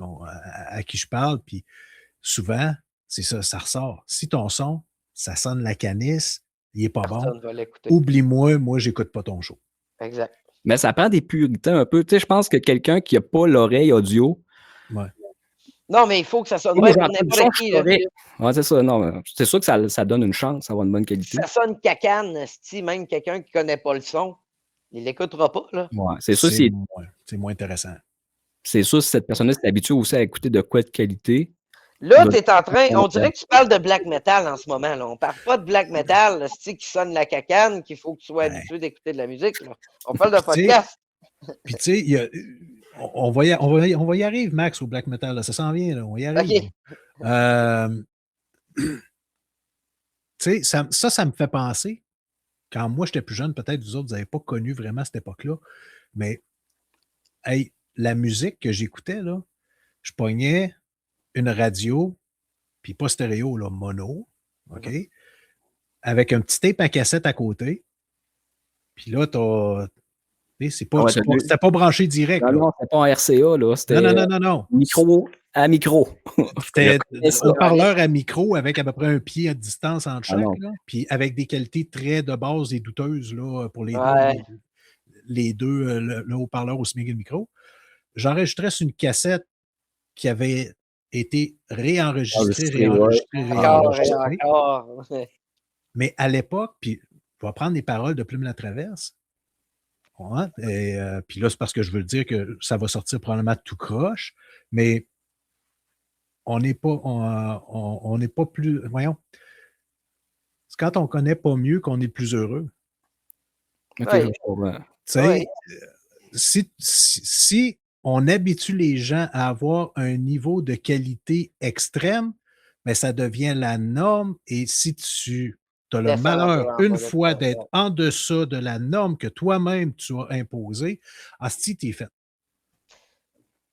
je parle, puis souvent, c'est ça, ça ressort. Si ton son, ça sonne la canisse, il n'est pas bon, Personne va l'écouter. oublie-moi, moi, j'écoute pas ton show. Exact. Mais ça prend des puritains un peu. Tu sais, je pense que quelqu'un qui n'a pas l'oreille audio. Ouais. Non, mais il faut que ça sonne bien pour n'importe qui. Là. Ouais, c'est ça. Non, c'est sûr que ça donne une chance d'avoir une bonne qualité. Ça sonne cacane, si même quelqu'un qui ne connaît pas le son, il l'écoutera pas. Là. Ouais, c'est sûr c'est moins intéressant. C'est sûr si cette personne-là s'est habituée aussi à écouter de quoi de qualité. Là, tu es en train. On dirait que tu parles de black metal en ce moment. Là. On ne parle pas de black metal, qui sonne la cacane, qu'il faut que tu sois habitué d'écouter de la musique. Là. On parle de podcast. Puis tu sais, on va y arriver, Max, au black metal. Là. Ça s'en vient, là. On y arrive. Okay. Tu sais, ça me fait penser, quand moi j'étais plus jeune, peut-être vous autres, vous n'avez pas connu vraiment cette époque-là, mais hey, la musique que j'écoutais, là, je pognais une radio, puis pas stéréo, là, mono, OK? Avec un petit tape à cassette à côté. Puis là, c'était pas branché direct. Non, non, c'était pas en RCA, là. C'était non. Micro à micro. C'était un haut-parleur à micro avec à peu près un pied à distance entre chaque, là, puis avec des qualités très de base et douteuses là, pour les deux, le haut-parleur aussi bien que le micro. J'enregistrais sur une cassette qui avait été réenregistrée. Encore. Mais à l'époque, puis je vais prendre les paroles de Plume la Traverse. Ouais, puis là, c'est parce que je veux dire que ça va sortir probablement tout croche, mais on n'est pas plus. Voyons. C'est quand on ne connaît pas mieux qu'on est plus heureux. OK, Ouais. je comprends. Tu sais, si on habitue les gens à avoir un niveau de qualité extrême, mais ça devient la norme. Et si tu as le malheur une fois d'être en deçà de la norme que toi-même tu as imposée, asti, t'es fait.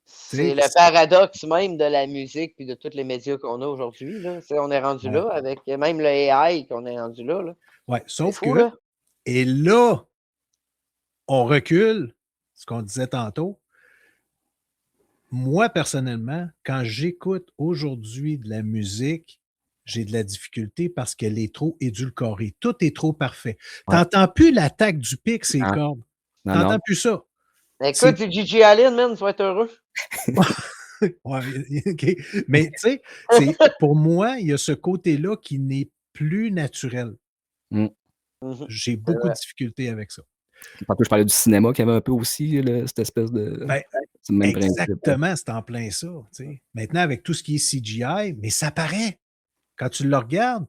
C'est le paradoxe même de la musique et de tous les médias qu'on a aujourd'hui. On est rendu là, avec même le AI qu'on est rendu là. Oui, sauf que. Là. Et là, on recule, ce qu'on disait tantôt. Moi, personnellement, quand j'écoute aujourd'hui de la musique, j'ai de la difficulté parce qu'elle est trop édulcorée. Tout est trop parfait. Ouais. T'entends plus l'attaque du pic, ces Ah, cordes. non, T'entends non. plus ça. Écoute, c'est Gigi Allen, man, tu vas être heureux. Ouais, OK. Mais tu sais, pour moi, il y a ce côté-là qui n'est plus naturel. Mm. J'ai beaucoup de difficultés avec ça. Tantôt, je parlais du cinéma qui avait un peu aussi cette espèce de. Ben, C'est le même principe. exactement, c'est en plein ça. T'sais. Maintenant, avec tout ce qui est CGI, mais ça paraît. Quand tu le regardes,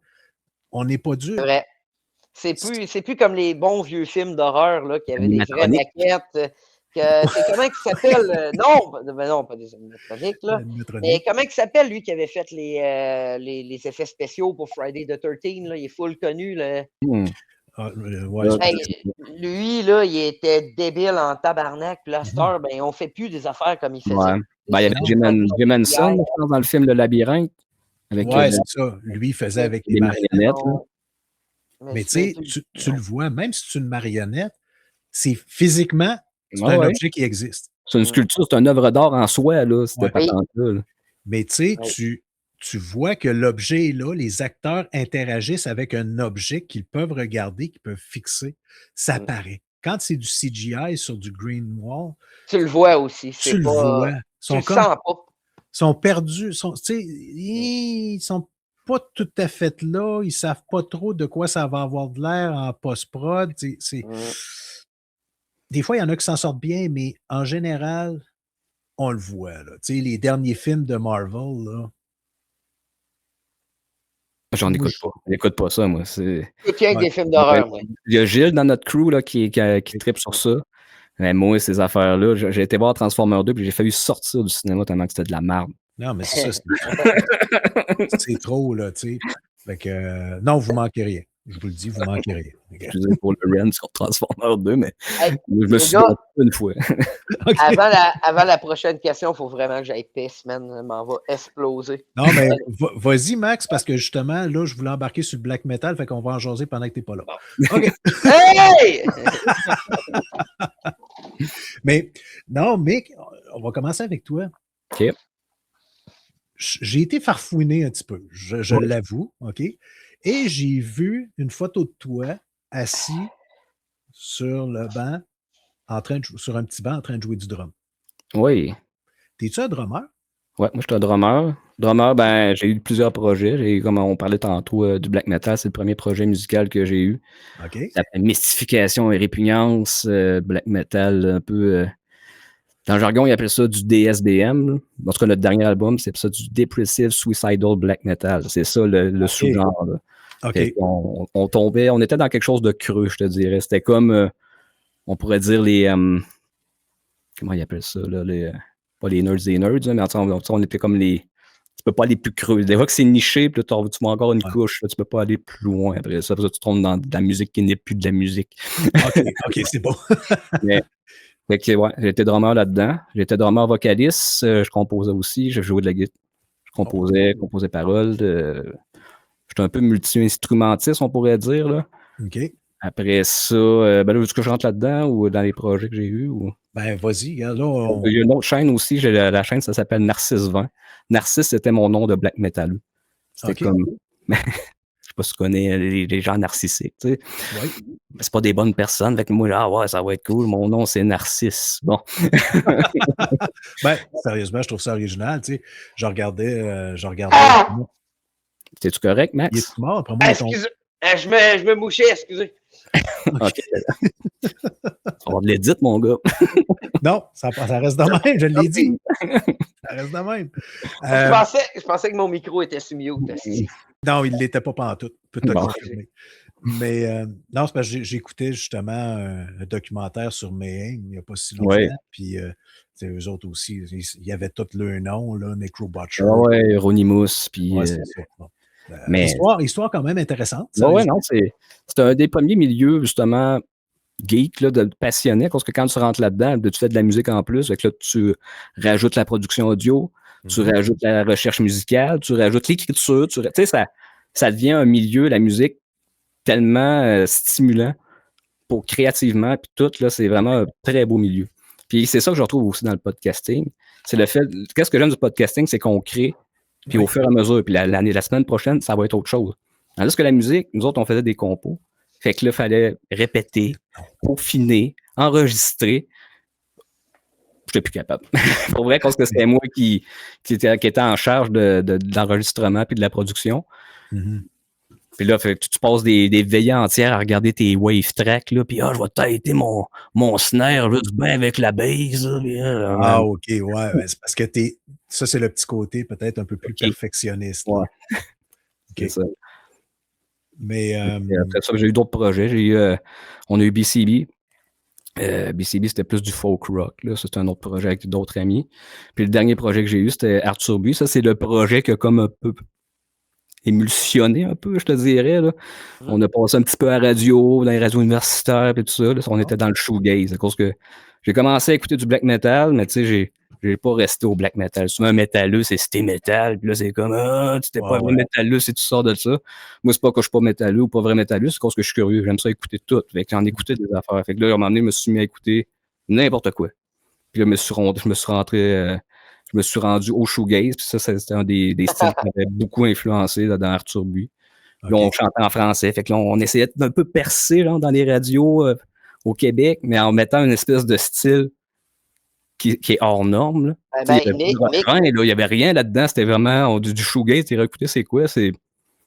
on n'est pas C'est dur. vrai. C'est plus comme les bons vieux films d'horreur là, qui avaient des vraies maquettes. C'est comment il s'appelle? Non, pas des animatroniques, là. Mais comment il s'appelle, lui, qui avait fait les effets spéciaux pour Friday the 13th, là? Il est full connu, là. Ouais, lui, là, il était débile en tabarnak. Puis là, cette heure, ben, on fait plus des affaires comme il faisait. Ouais. Ben, il y avait Jim Henson, je pense, dans le film Le Labyrinthe. Ouais, c'est ça. Lui, il faisait avec les marionnettes. Mais tu sais, tu le vois, même si c'est une marionnette, c'est physiquement, c'est un objet qui existe. C'est une sculpture, c'est une œuvre d'art en soi, là, cette patente-là. Mais tu sais, tu vois que l'objet est là, les acteurs interagissent avec un objet qu'ils peuvent regarder, qu'ils peuvent fixer. Ça paraît. Quand c'est du CGI sur du green wall, tu le vois aussi. Tu le vois. Tu le sens pas. Ils sont perdus. Ils sont pas tout à fait là. Ils savent pas trop de quoi ça va avoir de l'air en post-prod. Des fois, il y en a qui s'en sortent bien, mais en général, on le voit. Là. Les derniers films de Marvel, là. J'en écoute pas. J'écoute pas ça, moi. C'est des films d'horreur, moi. Il y a Gilles dans notre crew là, qui trippe sur ça. Mais moi, ces affaires-là, j'ai été voir Transformers 2 puis j'ai failli sortir du cinéma tellement que c'était de la merde. Non, mais c'est ça, c'est trop, là, tu sais. Fait que, non, vous manquez rien. Je vous le dis, vous manquez rien. Excusez pour le rent sur Transformers 2, mais je me suis dit une fois. Avant la prochaine question, il faut vraiment que j'aille pisse, man. Je m'en va exploser. Non, mais vas-y, Max, parce que justement, là, je voulais embarquer sur le black metal, fait qu'on va en jaser pendant que t'es pas là. OK. Hey! Mais, non, Mick, on va commencer avec toi. OK. J'ai été farfouiné un petit peu, je l'avoue, OK? Et j'ai vu une photo de toi assis sur le banc, sur un petit banc en train de jouer du drum. Oui. T'es-tu un drummer? Ouais, moi, je suis un drummer. Drummer, ben, j'ai eu plusieurs projets. Comme on parlait tantôt du black metal, c'est le premier projet musical que j'ai eu. OK. Ça s'appelle Mystification et Répugnance, black metal, un peu. Dans le jargon, ils appellent ça du DSBM. Là. En tout cas, notre dernier album, c'est ça du Depressive Suicidal Black Metal. C'est ça le sous-genre. Là. OK. On tombait, on était dans quelque chose de creux, je te dirais. C'était comme, on pourrait dire les. Comment ils appellent ça, là, pas les nerds des nerds, mais on était comme les. Tu peux pas aller plus creux. Des fois que c'est niché, puis là, tu mets encore une couche, là, tu peux pas aller plus loin après ça. Après ça, tu tombes dans de la musique qui n'est plus de la musique. OK, c'est bon. Fait que, ouais, j'ai été drummer là-dedans. J'étais drummer vocaliste. Je composais aussi. Je jouais de la guitare. Je composais paroles. J'étais un peu multi-instrumentiste, on pourrait dire. Là. OK. Après ça, ben là, est-ce que je rentre là-dedans ou dans les projets que j'ai eus? Ou... Ben, vas-y. Là, Il y a une autre chaîne aussi. J'ai la chaîne, ça s'appelle Narcisse 20. Narcisse, c'était mon nom de black metal. C'était comme... Je sais pas si tu connais les gens narcissiques, tu sais. Oui. C'est pas des bonnes personnes. Avec moi, ouais, ça va être cool. Mon nom, c'est Narcisse. Bon. Ben, sérieusement, je trouve ça original, tu sais. Je regardais. T'es-tu correct, Max? Il est mort, après moi. Excusez. Je me mouchais, excusez. OK. Ça va avoir de l'édite, mon gars. Non, ça reste de même, je l'ai dit. Ça reste de même. Je pensais que mon micro était sous mute. Non, il ne l'était pas pantoute. Peut te confirmer. Mais non, c'est parce que j'écoutais justement un documentaire sur Mayhem il n'y a pas si longtemps. Ouais. Puis eux autres aussi, il y avait tous leurs noms, là, Necrobutcher. Ouais, Euronymous. Puis, ouais, c'est ça. Bon. Mais... Histoire quand même intéressante. Ouais, non, c'est un des premiers milieux, justement, geek, là, de passionné, parce que quand tu rentres là-dedans, tu fais de la musique en plus, là, tu rajoutes la production audio, tu rajoutes la recherche musicale, tu rajoutes l'écriture, tu sais, ça devient un milieu, la musique, tellement stimulant pour créativement, puis tout, là, c'est vraiment un très beau milieu. Puis c'est ça que je retrouve aussi dans le podcasting. C'est le fait, qu'est-ce que j'aime du podcasting, c'est qu'on crée, puis au fur et à mesure, puis la semaine prochaine, ça va être autre chose. Tandis que la musique, nous autres, on faisait des compos. Fait que là, il fallait répéter, peaufiner, enregistrer. J'étais plus capable. Pour vrai, parce que c'était moi qui était en charge de l'enregistrement puis de la production. Mhm. Puis là, tu passes des veillées entières à regarder tes wave tracks, là, puis je vais tailler mon snare juste bien avec la base. Là, OK, ouais. C'est parce que ça, c'est le petit côté peut-être un peu plus perfectionniste. Ouais. Okay. C'est ça. Mais après ça, j'ai eu d'autres projets. On a eu BCB. BCB, c'était plus du folk rock. Là. Ça, c'était un autre projet avec d'autres amis. Puis le dernier projet que j'ai eu, c'était Arthur Buis. Ça, c'est le projet qui a comme un peu émulsionné un peu, je te dirais. Là. On a passé un petit peu à la radio, dans les radios universitaires et tout ça. Là. On était dans le shoegaze. À cause que j'ai commencé à écouter du black metal, mais tu sais, j'ai pas resté au black metal. Souvent, un métalleux, c'est c'était métal. Puis là, c'est comme, tu t'es pas vrai métalleux si tu sors de ça. Moi, c'est pas que je suis pas métalleux ou pas vrai métalleux, c'est parce que je suis curieux. J'aime ça écouter tout. Fait que j'en écoutais des affaires. Fait que là, à un moment donné, je me suis mis à écouter n'importe quoi. Puis là, je me suis rendu au shoegaze. Puis ça, c'était un des styles qui m'avait beaucoup influencé là, dans Arthur Buis. Puis là, on chantait en français. Fait que là, on essayait d'un peu percer là, dans les radios au Québec, mais en mettant une espèce de style qui est hors norme. Là. Il n'y avait pas de refrain, il n'y avait rien là-dedans. C'était vraiment du shoegaze. Tu écouté, c'est quoi? C'est de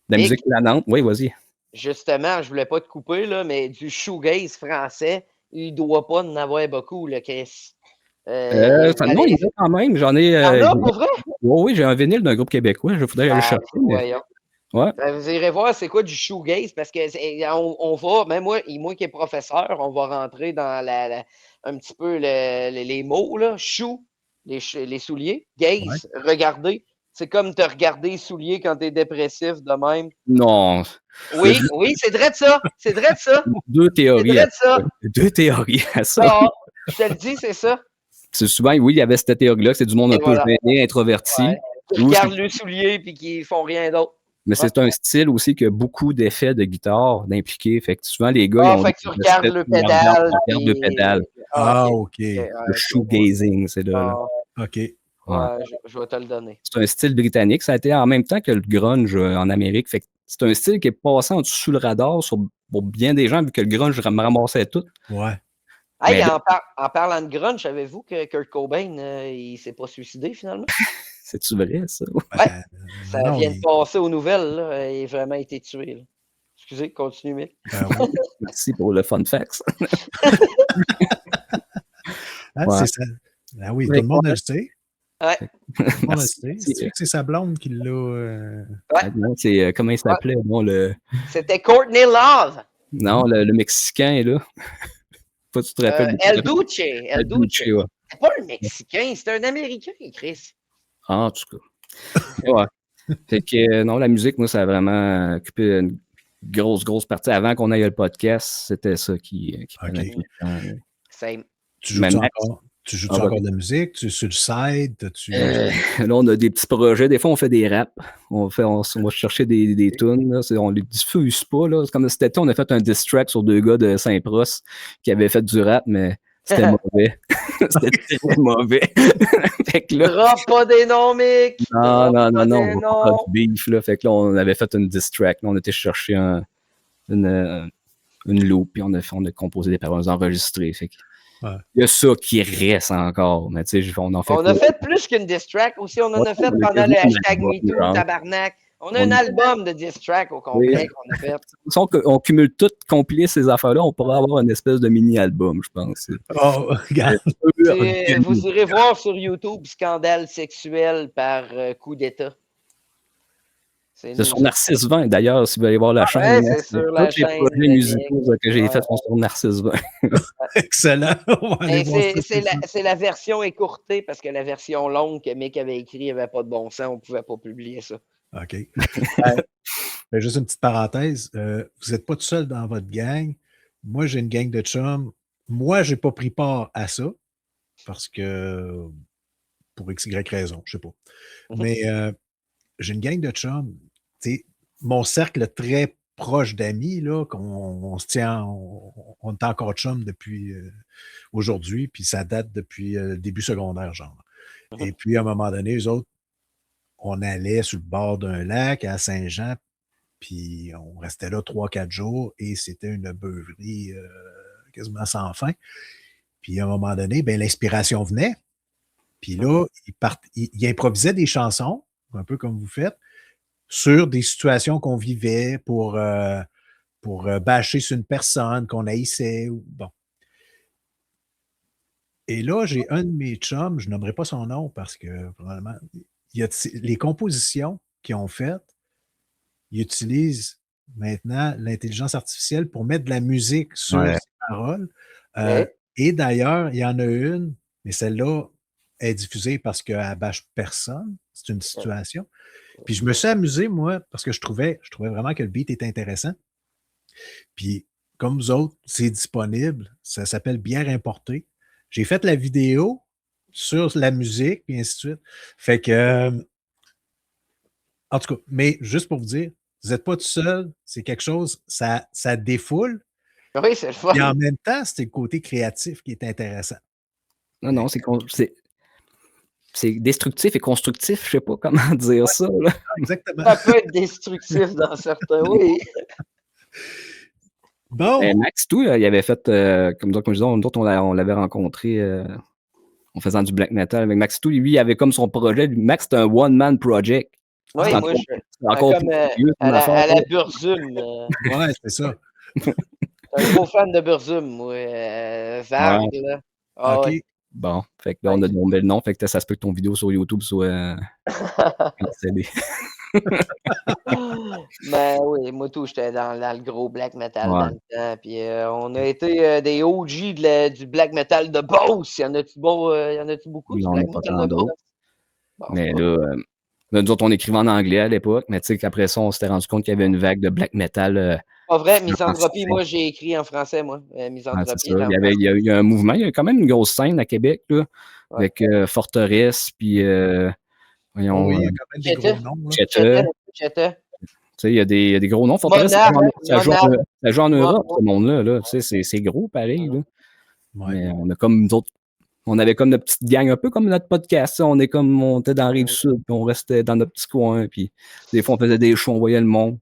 la musique planante. Oui, vas-y. Justement, je voulais pas te couper, là, mais du shoegaze français, il doit pas en avoir beaucoup, le Chris. Non, il y en a quand même. J'en ai. Pour vrai? Oui, j'ai un vinyle d'un groupe québécois. Il faudrait aller chercher. Voyons. Ouais. Vous irez voir c'est quoi du shoegaze parce que on va, même moi qui est professeur, on va rentrer dans un petit peu les mots, là. Shoe, les souliers. Gaze, regarder. C'est comme te regarder les souliers quand t'es dépressif de même. Non. Oui, c'est vrai de ça. C'est vrai de ça. Deux théories. C'est vrai de ça. Deux théories à ça. Ah, je te le dis, c'est ça. C'est souvent, oui, il y avait cette théorie-là, que c'est du monde un peu gêné, introverti. Ouais. Qui regardent le soulier puis qui font rien d'autre. Mais c'est un style aussi qui a beaucoup d'effets de guitare, d'impliqués. Fait que souvent, les gars, ils ont. Fait que tu regardes le pédale. Regarde le pédale. OK. Le shoegazing, c'est là. OK. Ouais, je vais te le donner. C'est un style britannique. Ça a été en même temps que le grunge en Amérique. Fait que c'est un style qui est passé en dessous le radar pour bien des gens, vu que le grunge me ramassait tout. Ouais. Hey, en parlant de grunge, savez-vous que Kurt Cobain, il s'est pas suicidé finalement? C'est-tu vrai, ça? Ouais. Ça vient de passer aux nouvelles, là. Il a vraiment été tué. Là. Excusez, continuez, Mick. Oui. Merci pour le fun facts. C'est ça. Ah oui, tout le monde le sait. Ouais. Tout le monde le sait. C'est que c'est sa blonde qui l'a. C'est comment il s'appelait? Bon, C'était Courtney Love. Non, le Mexicain, là. Pas tu te rappelles. El Duce. El Duce. Ouais. C'est pas un Mexicain, c'est un Américain, Chris. Ah, en tout cas. Ouais. Fait que non, la musique, moi, ça a vraiment occupé une grosse partie. Avant qu'on aille le podcast, c'était ça qui prenait tout le temps. Tu joues-tu encore de la musique? Tu es sur le side? Là, on a des petits projets. Des fois, on fait des raps. On va chercher des tunes. Là. On les diffuse pas. Là. Comme cet été, on a fait un diss track sur deux gars de Saint-Prost qui avaient fait du rap, mais c'était mauvais. C'était très mauvais. Fait que là, drop pas des noms, Mick! Non. Pas de beef, là. Fait que là, on avait fait une diss track. Là, on était chercher une loop, puis on a composé des paroles enregistrées. Fait que il y a ça qui reste encore. Mais tu sais, on en fait. On a fait plus qu'une diss track aussi. On en a fait pendant le hashtag MeToo, tabarnak. On a un album de diss track au complet qu'on a fait. On cumule tout, compiler ces affaires-là, on pourrait avoir une espèce de mini-album, je pense. Oh, regarde. Vous irez voir sur YouTube Scandale sexuel par coup d'État. C'est sur Narcisse 20, d'ailleurs, si vous allez voir la chaîne. C'est sur la chaîne. Tous les projets musicaux que j'ai faits sont sur Narcisse 20. Excellent. C'est la version écourtée parce que la version longue que Mick avait écrite n'avait pas de bon sens. On ne pouvait pas publier ça. OK. Juste une petite parenthèse. Vous n'êtes pas tout seul dans votre gang. Moi, j'ai une gang de chums. Moi, je n'ai pas pris part à ça parce que pour XY raison, je ne sais pas. Mais j'ai une gang de chums. Mon cercle très proches d'amis, là, qu'on se tient, on est encore chum depuis aujourd'hui, puis ça date depuis le début secondaire, genre. Et puis, à un moment donné, eux autres, on allait sur le bord d'un lac à Saint-Jean, puis on restait là 3-4 jours et c'était une beuverie quasiment sans fin. Puis à un moment donné, ben, l'inspiration venait. Puis là, il improvisait des chansons, un peu comme vous faites, sur des situations qu'on vivait pour bâcher sur une personne qu'on haïssait. Bon. Et là, j'ai un de mes chums, je nommerai pas son nom parce que probablement, les compositions qu'ils ont faites, ils utilisent maintenant l'intelligence artificielle pour mettre de la musique sur Ouais. ces paroles. Ouais. Et d'ailleurs, il y en a une, mais celle-là est diffusée parce qu'elle bâche personne. C'est une situation. Puis je me suis amusé, moi, parce que je trouvais vraiment que le beat était intéressant. Puis, comme vous autres, c'est disponible. Ça s'appelle Bière importée. J'ai fait la vidéo sur la musique, puis ainsi de suite. Fait que, en tout cas, mais juste pour vous dire, vous n'êtes pas tout seul, c'est quelque chose, ça défoule. Oui, c'est le fun. Et en même temps, c'est le côté créatif qui est intéressant. Non, c'est destructif et constructif, je sais pas comment dire ça. Là. Exactement. Ça peut être destructif dans certains, oui. Bon. Max, tout, il avait fait, comme je disais, nous autres, on l'avait rencontré en faisant du black metal avec Max Tout. Lui, il avait comme son projet. Max, c'était un one-man project. Oui, C'est moi, encore comme plus sérieux, à affaire. la Burzum. Ouais, c'est ça. Un gros fan de Burzum, moi. Varg, là. Ah, OK. ouais. Bon, fait que là, on a nommé le nom, fait que ça se peut que ton vidéo sur YouTube soit cancellée. Mais oui, moi tout, j'étais dans le gros black metal Ouais. dans le temps. Puis on a été des OG du black metal de Beauce. Y en a-tu beaucoup du Il y en black a pas metal tant de Beauce? d'autres. Bon, Mais là, nous autres, on écrivait en anglais à l'époque, mais tu sais qu'après ça, on s'était rendu compte qu'il y avait une vague de black metal. pas vrai, français. Misanthropie, moi j'ai écrit en français, moi. Ouais, c'est Misanthropie, ça. Il y a un mouvement, il y a quand même une grosse scène à Québec, là, Ouais. avec Forteresse, puis voyons, Oui, il y a quand même des gros noms. Là. Cheta. Cheta. Tu sais, il y a des gros noms. Forteresse, ça joue en Europe, ce monde-là. Là. Tu sais, c'est gros, pareil. Là. Ouais. Mais on a comme nous autres, on avait comme notre petite gang, un peu comme notre podcast. Ça. On était dans la Rive-Sud, puis on restait dans notre petit coin. Puis des fois, on faisait des shows, on voyait le monde.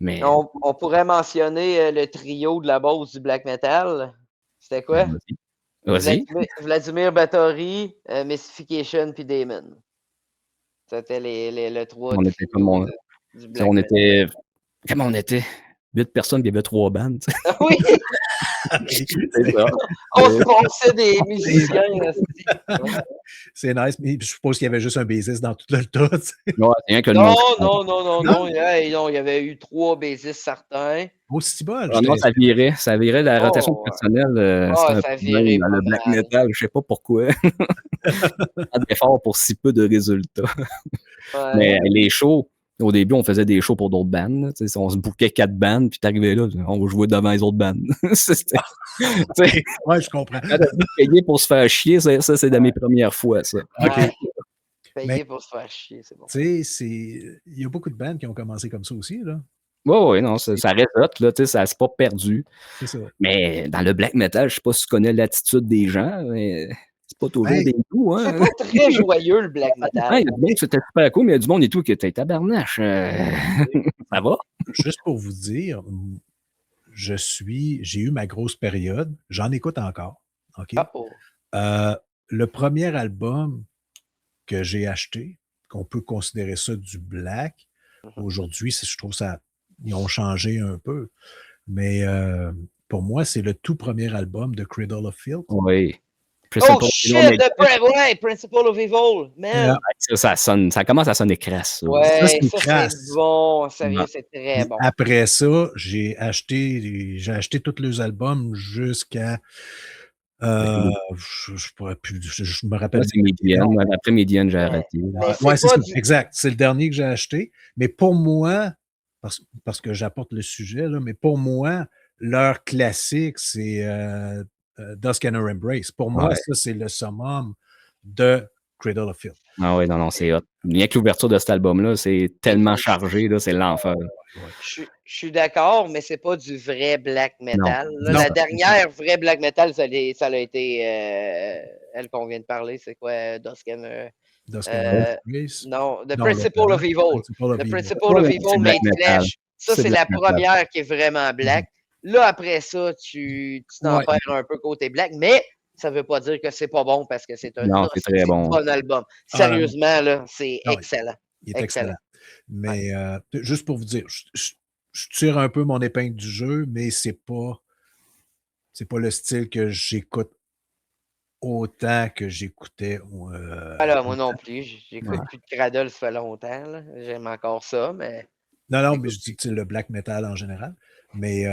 Mais On pourrait mentionner le trio de la Beauce du black metal. C'était quoi? Vas-y. Vladimir Batory, Mystification puis Damon. C'était le trois On était comme du black on metal. était. Comment on était? 8 personnes, puis il y avait 3 bandes. Oui! C'est ça. On se passait des musiciens. C'est nice, mais je suppose qu'il y avait juste un bassiste dans tout le tas. Non, c'est rien que le Non, nom. non. Il y avait eu 3 bassistes certains. Au Cibol. Non, ça virait. La rotation de personnel, c'était un ça problème virait dans pas le black mal. metal. Je sais pas pourquoi. Tant d'efforts pour si peu de résultats. Ouais. Mais les shows, au début, on faisait des shows pour d'autres bandes. On se bouquait 4 bandes, puis t'arrivais là, on va jouer devant les autres bandes. Ouais, je comprends. Payer pour se faire chier, ça c'est de mes premières fois, ça. Ouais. Payer Mais, pour se faire chier, c'est bon. Tu sais, il y a beaucoup de bandes qui ont commencé comme ça aussi, là. Oui, non, ça reste là, ça s'est pas perdu. C'est ça. Mais dans le black metal, je sais pas si tu connais l'attitude des gens, mais c'est pas toujours des goûts, hein. C'est pas très joyeux, le black metal. Il y a du monde, c'était super cool, mais il y a du monde et tout qui était tabarnache. Ça va? Juste pour vous dire, j'ai eu ma grosse période. J'en écoute encore. OK? Le premier album que j'ai acheté, qu'on peut considérer ça du black, aujourd'hui, je trouve ça, ils ont changé un peu. Mais pour moi, c'est le tout premier album de Cradle of Filth. Oui. Oh shit, Principle of Evil, man! Ça commence à sonner crasse. Ouais, ça c'est bon, sérieux, c'est très bon. Après ça, j'ai acheté tous les albums jusqu'à je me rappelle. C'est Médiane. Après Médiane, j'ai arrêté. Ouais, c'est ça, exact. C'est le dernier que j'ai acheté. Mais pour moi, parce que j'apporte le sujet, là, mais pour moi, leur classique, c'est Dusk and Her Embrace. Pour moi, ça, c'est le summum de Cradle of Filth. Ah oui, non, c'est hot. Rien que l'ouverture de cet album-là, c'est tellement chargé, là, c'est l'enfer. Je suis d'accord, mais c'est pas du vrai black metal. Là, Non. la dernière vraie black metal, ça a été elle qu'on vient de parler. C'est quoi, Dusk and Grace? non, The Non, Principle of Evil. The Principle of Evil C'est black Made metal. Flesh. Ça, c'est la première qui est vraiment black. Là, après ça, tu t'en perds un peu côté black, mais ça veut pas dire que c'est pas bon parce que c'est un Non, c'est très bon. bon album. Sérieusement, là, c'est Ah oui. excellent. Il est excellent. Mais juste pour vous dire, je tire un peu mon épingle du jeu, mais c'est pas le style que j'écoute autant que j'écoutais. Alors, moi non plus. J'écoute plus de Cradle, ça fait longtemps. Là. J'aime encore ça, mais. Non, mais je dis que c'est le black metal en général. Mais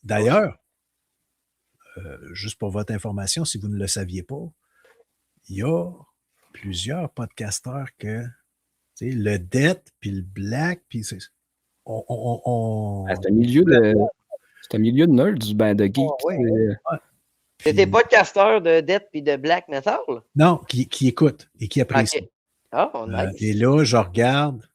d'ailleurs, juste pour votre information, si vous ne le saviez pas, il y a plusieurs podcasteurs que le death puis le black, puis c'est un milieu de nerds, de geeks. C'est des podcasteurs de death puis de black metal? Non, qui écoutent et qui apprécient. Oh, nice. Et là, je regarde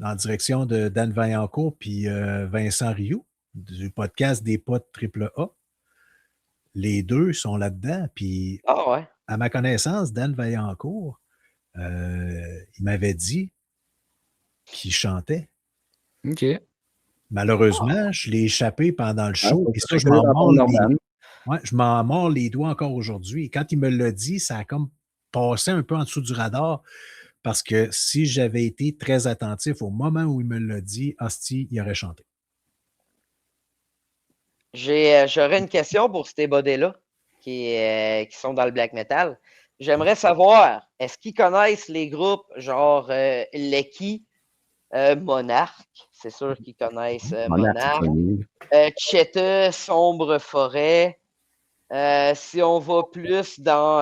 en direction de Dan Vaillancourt puis Vincent Rioux du podcast des potes AAA. Les deux sont là-dedans. Puis, à ma connaissance, Dan Vaillancourt, il m'avait dit qu'il chantait. OK. Malheureusement, je l'ai échappé pendant le show. Et ça, je m'en mords les doigts encore aujourd'hui. Et quand il me l'a dit, ça a comme passé un peu en dessous du radar. Parce que si j'avais été très attentif au moment où il me l'a dit, hostie, il aurait chanté. J'aurais une question pour ces bodés-là qui sont dans le black metal. J'aimerais savoir, est-ce qu'ils connaissent les groupes genre Lecky, Monarque? C'est sûr qu'ils connaissent Monarque. Cheta, Sombre Forêt. Si on va plus dans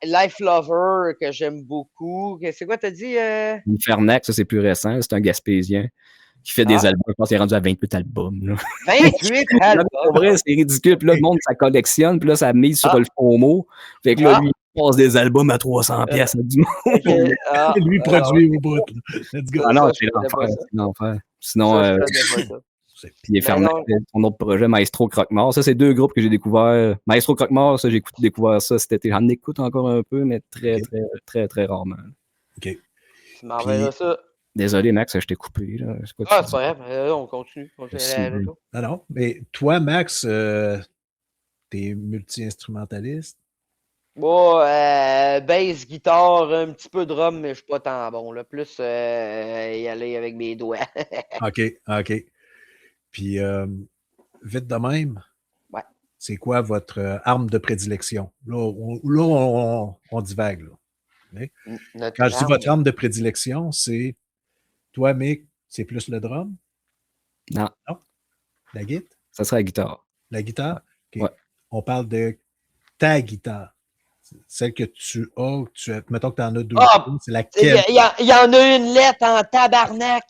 Life Lover, que j'aime beaucoup. C'est quoi, t'as dit? Infernac, ça, c'est plus récent. C'est un Gaspésien qui fait des albums. Je pense qu'il est rendu à 28 albums. Là. 28 albums? En vrai, c'est ridicule. Puis là, le monde, ça collectionne. Puis là, ça mise sur le FOMO. Fait que là, lui, il passe des albums à 300$ à du monde. Lui, produit au bout. Let's go. Ah non, c'est l'enfer. Sinon, puis Infernac, son autre projet, Maestro Croque-Mort. Ça, c'est deux groupes que j'ai découvert. Maestro Croque-Mort, ça, j'ai découvert ça cet été. J'en écoute encore un peu, mais très, très, très rarement. OK. Tu m'enverras ça. Désolé, Max, je t'ai coupé. Là. C'est pas grave. On continue. Non, mais toi, Max, t'es multi-instrumentaliste? Bon, bass, guitare, un petit peu drum, mais je suis pas tant bon. Là. Plus y aller avec mes doigts. OK. Puis, vite de même, c'est quoi votre arme de prédilection? Là, on divague. Là. Quand je dis votre arme de prédilection, c'est toi, Mick, c'est plus le drum? Non. La guitare? Ça serait la guitare. La guitare? OK. Ouais. On parle de ta guitare. Celle que tu as, mettons que tu en as deux. C'est laquelle? Il y en a une lettre en tabarnak!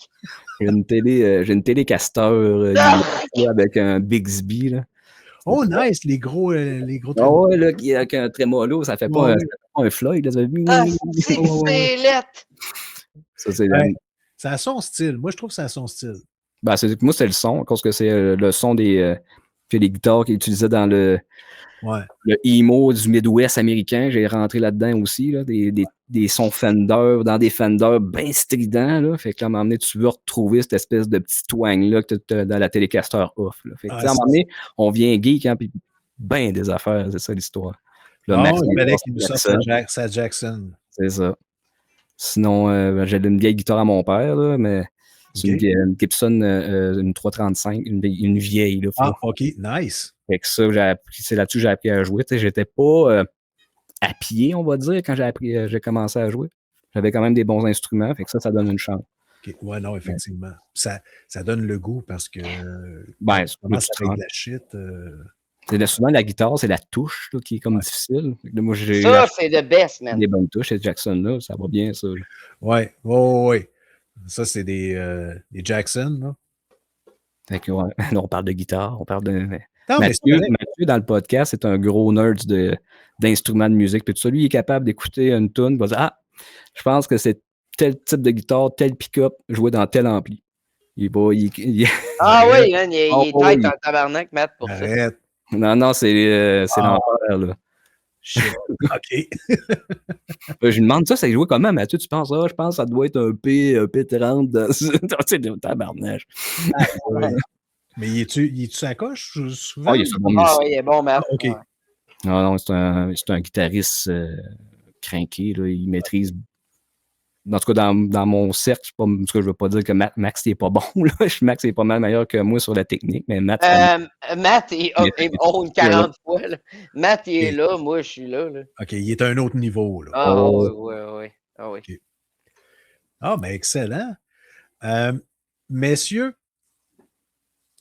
J'ai une télécaster avec un Bixby. Là. Oh, nice! Les gros trémolos. Ouais, là, avec un trémolo, ça fait pas un Floyd. Là, c'est lettre! Ça a son style. Moi, je trouve que ça a son style. Moi, c'est le son, parce que c'est le son des guitares qu'ils utilisaient dans le emo du Midwest américain. J'ai rentré là-dedans aussi, là, des sons Fender, dans des Fender bien stridents. Là. Fait que à un moment donné, tu veux retrouver cette espèce de petit twang-là que tu as dans la Telecaster off. Là. Fait que, à un moment donné, on vient geek, hein, puis ben des affaires, c'est ça l'histoire. Il fallait qu'il nous sorte sa Jackson. C'est ça. Sinon, j'avais une vieille guitare à mon père, là, mais c'est une Gibson, une 335, une vieille. Là, OK, nice. Fait que ça, c'est là-dessus que j'ai appris à jouer. J'étais pas à pied, on va dire, quand j'ai commencé à jouer. J'avais quand même des bons instruments, fait que ça donne une chance. Okay. Ouais, non, effectivement. Ça donne le goût parce que c'est avec de la shit. Souvent, la guitare, c'est la touche là, qui est comme difficile. Moi, ça, c'est le best, man. Des bonnes touches, ces Jackson-là, ça va bien, ça. Ouais. Ça, c'est des Jackson, là. Fait que, on parle de guitare, on parle de... Non, Mathieu, Mathieu, dans le podcast, c'est un gros nerd d'instruments de musique. Puis tout ça, lui, il est capable d'écouter une tune, il va dire ah, je pense que c'est tel type de guitare, tel pick-up, joué dans tel ampli. Ah oui, man, il Oh, est oui. tête en tabarnak, Matt, pour ça. Arrête. Non, c'est l'enfer, là. Shit. OK. Je lui demande ça jouait comment, Mathieu? Tu penses, je pense que ça doit être un P30 dans c'est de tabarnage. Ouais. Mais il est-tu sa coche souvent? Ah, il est un bon Ah musicien. oui, il est bon, Matt. OK. Ouais. Non, c'est un guitariste crinqué, là. Il maîtrise. En tout cas, dans mon cercle, en tout cas, je ne veux pas dire que Max n'est pas bon. Là. Max est pas mal meilleur que moi sur la technique, mais Matt. Matt, il own 40 fois. Là. Matt, il est là, moi, je suis là. OK, il est à un autre niveau. Là. Ah oui. Ah oui. Okay. Ah, ben excellent. Messieurs,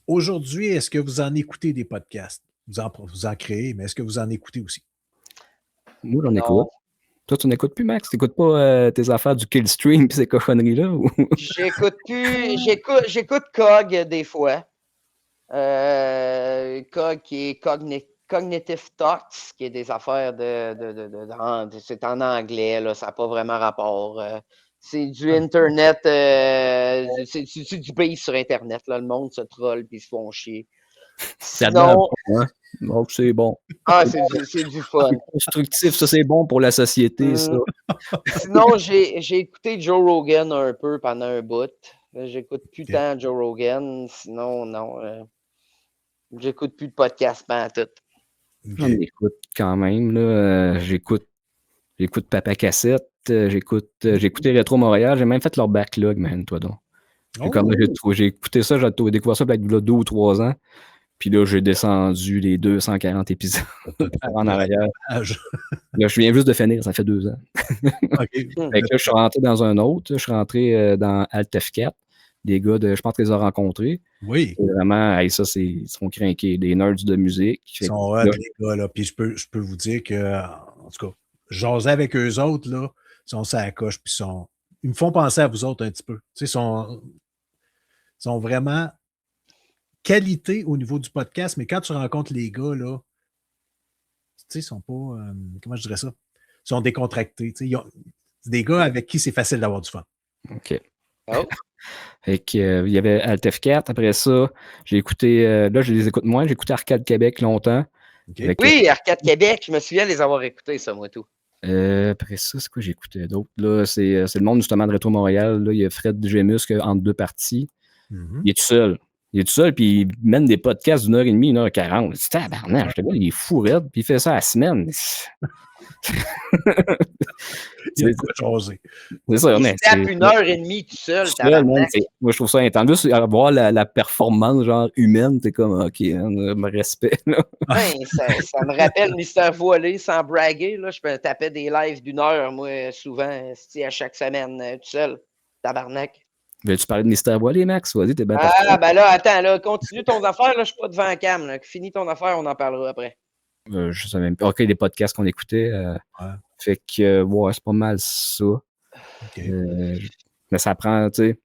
aujourd'hui, est-ce que vous en écoutez des podcasts? Vous en créez, mais est-ce que vous en écoutez aussi? Moi, j'en écoute. Toi, tu n'écoutes plus, Max? Tu n'écoutes pas tes affaires du Killstream et ces cochonneries-là? Ou... J'écoute plus. J'écoute COG des fois. COG qui est Cognitive Thoughts, qui est des affaires c'est en anglais, là, ça n'a pas vraiment rapport. C'est du Internet, c'est du base sur Internet, là, le monde se troll puis ils se font chier. Sinon, hein? Donc, c'est bon. Ah, c'est du fun. C'est constructif, ça, c'est bon pour la société, ça. Sinon, j'ai écouté Joe Rogan un peu pendant un bout. J'écoute plus tant Joe Rogan. Sinon, non. J'écoute plus de podcast tout. J'en écoute quand même. Là. J'écoute Papa Cassette. J'ai écouté Rétro Montréal. J'ai même fait leur backlog, man, toi donc. J'ai écouté ça, j'ai découvert ça peut-être il y a 2 ou 3 ans. Puis là, j'ai descendu les 240 épisodes en arrière. Là, je viens juste de finir, ça fait 2 ans. Fait que là, je suis rentré dans un autre. Je suis rentré dans Alt F4. Des gars je pense que tu les as rencontrés. Oui. Et vraiment, ils sont crinqués. Des nerds de musique. Ils sont hot, les gars. Là. Puis je peux vous dire que, en tout cas, j'osais avec eux autres, là, ils sont sur la coche. Puis ils me font penser à vous autres un petit peu. Tu sais, ils sont vraiment qualité au niveau du podcast, mais quand tu rencontres les gars, là, tu sais, ils sont pas, comment je dirais ça? Ils sont décontractés. Tu sais, c'est des gars avec qui c'est facile d'avoir du fun. OK. Oh. Fait il y avait Alt F4. Après ça, j'ai écouté, là, je les écoute moins. J'ai écouté Arcade Québec longtemps. Okay. Oui, Arcade Québec, je me souviens les avoir écoutés, ça, moi, tout. Après ça, c'est quoi j'ai écouté d'autres? Là, c'est le monde, justement, de Rétro Montréal. Là, il y a Fred Gémus entre 2 parties. Il est tout seul. Puis il mène des podcasts d'1h30, 1h40. C'est tabarnak, je te dis, il est fou raide, puis il fait ça à la semaine. Il a quoi jaser. C'est ça, il tape 1h30 tout seul, tabarnak. Moi, je trouve ça intense. Juste avoir la performance genre humaine, t'es comme, OK, me respect. Là. Ouais, ça me rappelle Mystère Voilé, sans braguer. Là, je peux taper des lives d'1 heure, moi, souvent, à chaque semaine, tout seul. Tabarnak. Veux-tu parler de Mystère Voilé, Max? Vas-y, t'es bien parti. Ben là, attends, là, continue ton affaire, là, je suis pas devant la cam. Là. Finis ton affaire, on en parlera après. Je sais même pas. OK, des podcasts qu'on écoutait. Fait que, ouais, c'est pas mal ça. Okay. Mais ça prend, tu sais.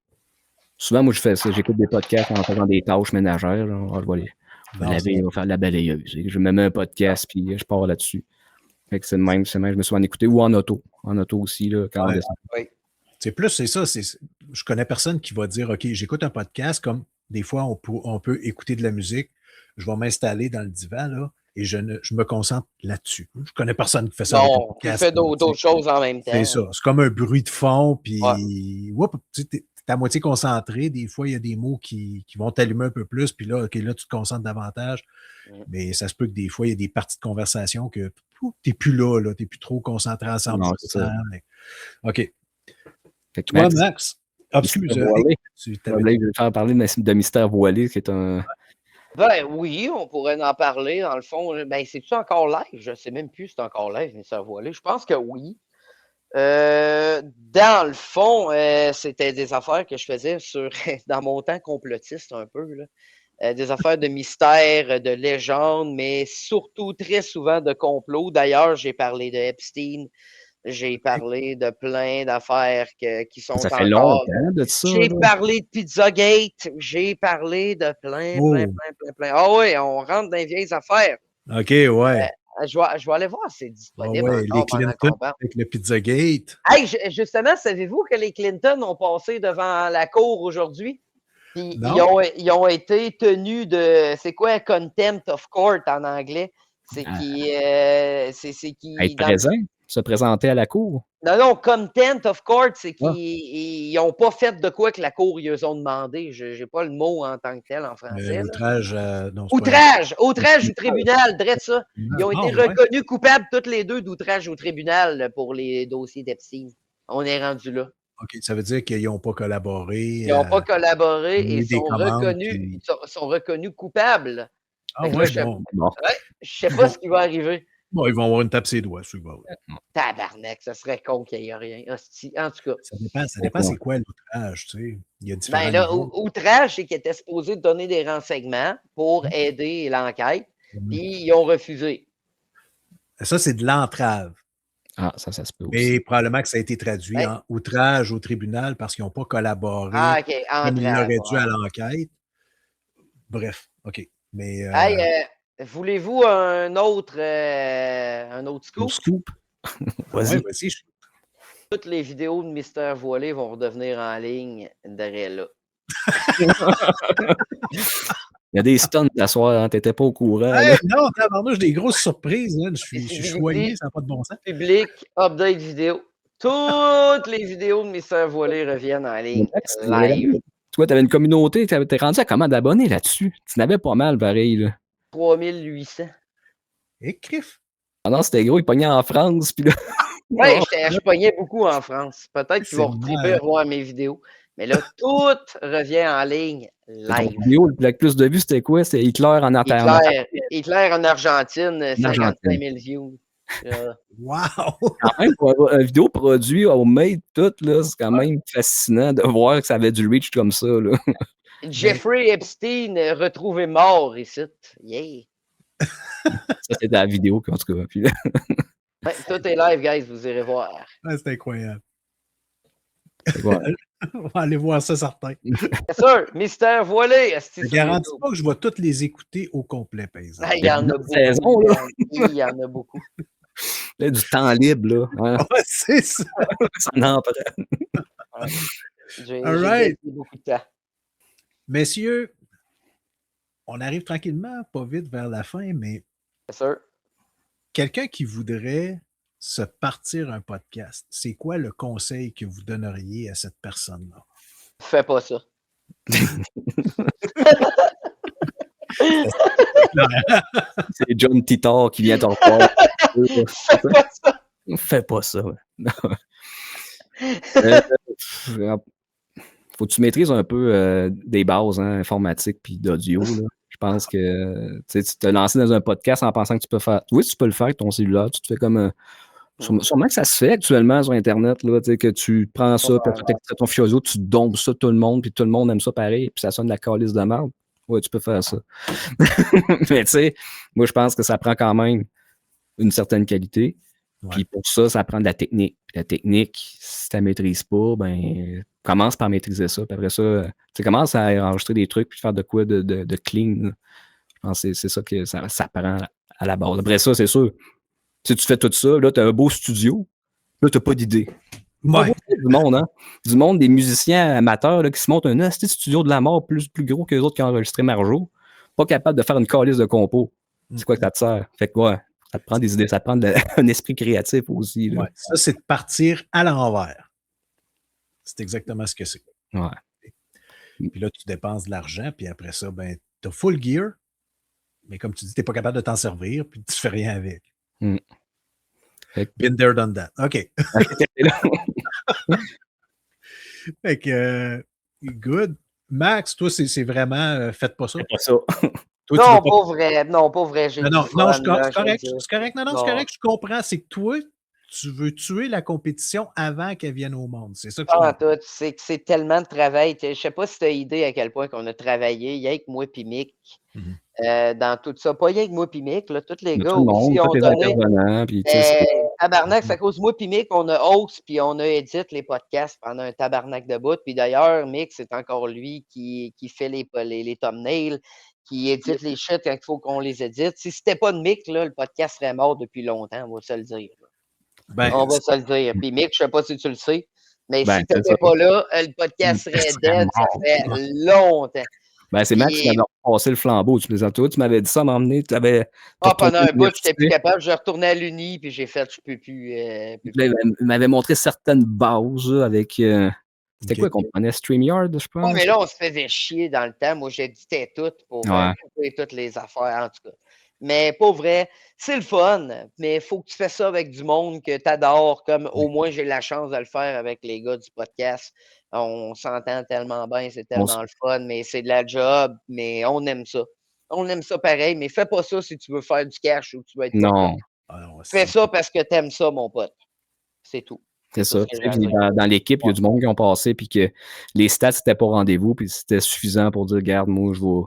Souvent, moi, je fais ça. J'écoute des podcasts en faisant des tâches ménagères. Là. Je vais faire de la balayeuse. Je me mets un podcast, puis je pars là-dessus. Fait que c'est le même. Je me suis en écouté. Ou en auto. En auto aussi, là, quand on descend. Oui. C'est plus, c'est ça. Je connais personne qui va dire, OK, j'écoute un podcast, comme des fois, on peut écouter de la musique. Je vais m'installer dans le divan, là, et je me concentre là-dessus. Je connais personne qui fait ça. Non, tu fais d'autres choses en même temps. C'est ça. C'est comme un bruit de fond, puis tu es à moitié concentré. Des fois, il y a des mots qui vont t'allumer un peu plus, puis là, OK, là, tu te concentres davantage. Mais ça se peut que des fois, il y a des parties de conversation que tu n'es plus là, tu n'es plus trop concentré à 100%. Mais... OK. Toi, Max, je voulais faire parler de Mystère Voilé, qui est un... Ben oui, on pourrait en parler, dans le fond. Ben, c'est-tu encore live? Je ne sais même plus si c'est encore live, Mystère Voilé. Je pense que oui. Dans le fond, c'était des affaires que je faisais dans mon temps complotiste un peu. Là. Des affaires de mystère, de légende, mais surtout très souvent de complot. D'ailleurs, j'ai parlé de Epstein. J'ai parlé de plein d'affaires qui sont ça fait longtemps de ça. J'ai parlé de Pizzagate. J'ai parlé de plein. Ah oui, on rentre dans les vieilles affaires. OK, ouais. Je vais aller voir si c'est Ah disponible ouais, les encore pendant Clinton qu'on parle. avec le Pizzagate. Hey, justement, savez-vous que les Clinton ont passé devant la cour aujourd'hui? Puis Non? ils ont été tenus de. C'est quoi contempt of court en anglais? C'est À qui. C'est être qui. présent, se présenter à la cour. Non, non, contempt of court, c'est Ah, qu'ils n'ont pas fait de quoi que la cour ils eux ont demandé. Je n'ai pas le mot en tant que tel en français. Là. Outrage non, c'est pas un Outrage! Outrage au tribunal, drette ça. Ils ont ah été ouais? reconnus coupables tous les deux d'outrage au tribunal pour les dossiers d'Epstein. On est rendu là. OK, ça veut dire qu'ils n'ont pas collaboré, Ils n'ont pas collaboré et donné des commandes, puis sont reconnus coupables. ah Fait que là, ouais, bon. bon. je sais Ils pas vont ce qui va arriver. bon, ils vont avoir une tape ses doigts, c'est bon. Tabarnak, ça serait con qu'il n'y ait rien. Hostie. En tout cas. Ça dépend c'est quoi l'outrage, tu sais? Il y a différents Ben là, niveaux. outrage, c'est qu'ils étaient supposés donner des renseignements pour aider l'enquête, Mmh. puis ils ont refusé. Ça, c'est de l'entrave. Ah, ça se peut aussi. Mais probablement que ça a été traduit Ouais. en outrage au tribunal parce qu'ils n'ont pas collaboré Ah, OK, comme ils entrave. l'auraient dû à Ouais. l'enquête. Bref, OK. Mais Hey, voulez-vous un autre Mon scoop? scoop. ouais, Vas-y. vas-y. Toutes les vidéos de Mister Voilé vont redevenir en ligne derrière là. Il y a des stunts à soir, hein, t'étais pas au courant. Là. Hey, non, tabarnouche, des grosses surprises. Là. Je suis choyé, Visibilité ça n'a pas de bon sens. public, update vidéo. Toutes les vidéos de Mister Voilé reviennent en ligne Max, live. toi, t'avais une communauté, t'es rendu à combien d'abonnés là-dessus? Tu n'avais pas mal, pareil. Là. 3800. Et crif. Pendant c'était gros, il pognait en France, puis là. Ouais, je pognais beaucoup en France. Peut-être qu'ils vont C'est retriper voir mes vidéos. Mais là, tout revient en ligne Ton live. vidéo, le avec plus de vues, c'était quoi? C'était Hitler en Argentine. Hitler en Argentine, En 55 Argentine. 000 views. Wow! Quand même, pour avoir une vidéo produite au made, tout, là, c'est quand même fascinant de voir que ça avait du reach comme ça. Là. Jeffrey Epstein retrouvé mort ici. Yeah! Ça, c'était la vidéo, en tout cas. Puis, Ouais, tout est live, guys, vous irez voir. Ouais, c'est incroyable. voilà. On va aller voir ça, certain. C'est sûr, Mystère Voilé. Je ne garantis pas que je vais toutes les écouter au complet, par exemple. Il y en a beaucoup. Saison, là. Il y en a beaucoup. Là, du temps libre, là. Hein? Ouais, c'est ça. Ça en prend. J'ai All right. gagné beaucoup de temps. Messieurs, on arrive tranquillement, pas vite vers la fin, mais C'est sûr. quelqu'un qui voudrait se partir un podcast, c'est quoi le conseil que vous donneriez à cette personne-là? Fais pas ça. C'est John Titor qui vient t'en revoir. Fais pas ça. Fais pas ça. Faut que tu maîtrises un peu des bases informatiques puis d'audio. Là. Je pense que tu te lancer dans un podcast en pensant que tu peux faire. Oui, tu peux le faire avec ton cellulaire. Tu te fais comme. Sûrement que ça se fait actuellement sur Internet, là, que tu prends ça, puis tu extrais ton fichier audio, tu dompes ça tout le monde, puis tout le monde aime ça pareil, puis ça sonne de la calice de merde. Oui, tu peux faire ça. Mais tu sais, moi, je pense que ça prend quand même une certaine qualité. Ouais. Puis pour ça, ça prend de la technique. Puis la technique, si tu ne la maîtrises pas, ben commence par maîtriser ça. Puis après ça, tu commences à enregistrer des trucs puis faire de quoi de clean. Là. Je pense que c'est ça que ça prend à la base. Après ça, c'est sûr. Si tu fais tout ça, là, tu as un beau studio, là, tu n'as pas d'idée. Ouais. Du monde, hein? Du monde, des musiciens amateurs là, qui se montent un petit studio de la mort plus gros que les autres qui ont enregistré Marjo. Pas capable de faire une calice de compos. C'est quoi que ça te sert? Fait que ouais, ça te prend des idées, ça te prend un esprit créatif aussi. Là. Ouais. Ça, c'est de partir à l'envers. C'est exactement ce que c'est. Ouais. Puis là, tu dépenses de l'argent, puis après ça, ben, tu as full gear, mais comme tu dis, tu n'es pas capable de t'en servir, puis tu fais rien avec. Mm. Been there, done that. OK. Fait que, good. Max, toi, c'est vraiment, faites pas ça. C'est pas ça. Toi, Non, pas vrai. Non, pas vrai. J'ai non, du non, fun, c'est là, correct. je veux dire. C'est correct. Non, c'est correct. Je comprends. C'est que toi, tu veux tuer la compétition avant qu'elle vienne au monde. C'est ça que je Ah, comprends. toi, tu sais que c'est tellement de travail. Je sais pas si tu as idée à quel point qu'on a travaillé, rien que moi puis Mick, dans tout ça. Pas rien que moi puis Mick, là, tous les Mais gars tout le monde, aussi ont tous les donné. intervenants. Puis, tu sais, Tabarnak, c'est à cause de moi puis Mick, on a host puis on a edit les podcasts pendant un tabarnak de bout. Puis d'ailleurs, Mick, c'est encore lui qui fait les thumbnails. qui édite les shit quand il faut qu'on les édite. Si c'était pas de Mick, là, le podcast serait mort depuis longtemps, on va se le dire. Ben, On va se le dire. Puis Mick, je sais pas si tu le sais, mais Ben, si c'est ça. t'étais pas là, le podcast serait serait dead, ça mort. fait longtemps. Ben, c'est Max qui Puis, m'avait passé le flambeau. Tu m'avais dit ça à m'emmener. Tu avais. pendant un bout, j'étais plus capable. Je retournais à l'Uni, puis j'ai fait, je peux plus. Il m'avait montré certaines bases là, avec. C'était Ok. quoi qu'on prenait? StreamYard, je Ouais, pense? mais là, on se faisait chier dans le temps. Moi, j'éditais tout pour Ouais. couper toutes les affaires, en tout cas. Mais pas vrai, c'est le fun, mais il faut que tu fasses ça avec du monde que tu adores, comme au moins j'ai la chance de le faire avec les gars du podcast. On s'entend tellement bien, c'est tellement le fun, mais c'est de la job, mais on aime ça. On aime ça pareil, mais fais pas ça si tu veux faire du cash ou tu veux être Non, Ah non, Fais ça parce que t'aimes ça, mon pote. C'est tout. c'est ça. ce que j'ai à Puis dire. dans l'équipe, il y a du monde qui ont passé, puis que les stats n'étaient pas au rendez-vous, puis c'était suffisant pour dire, regarde, moi, je vais.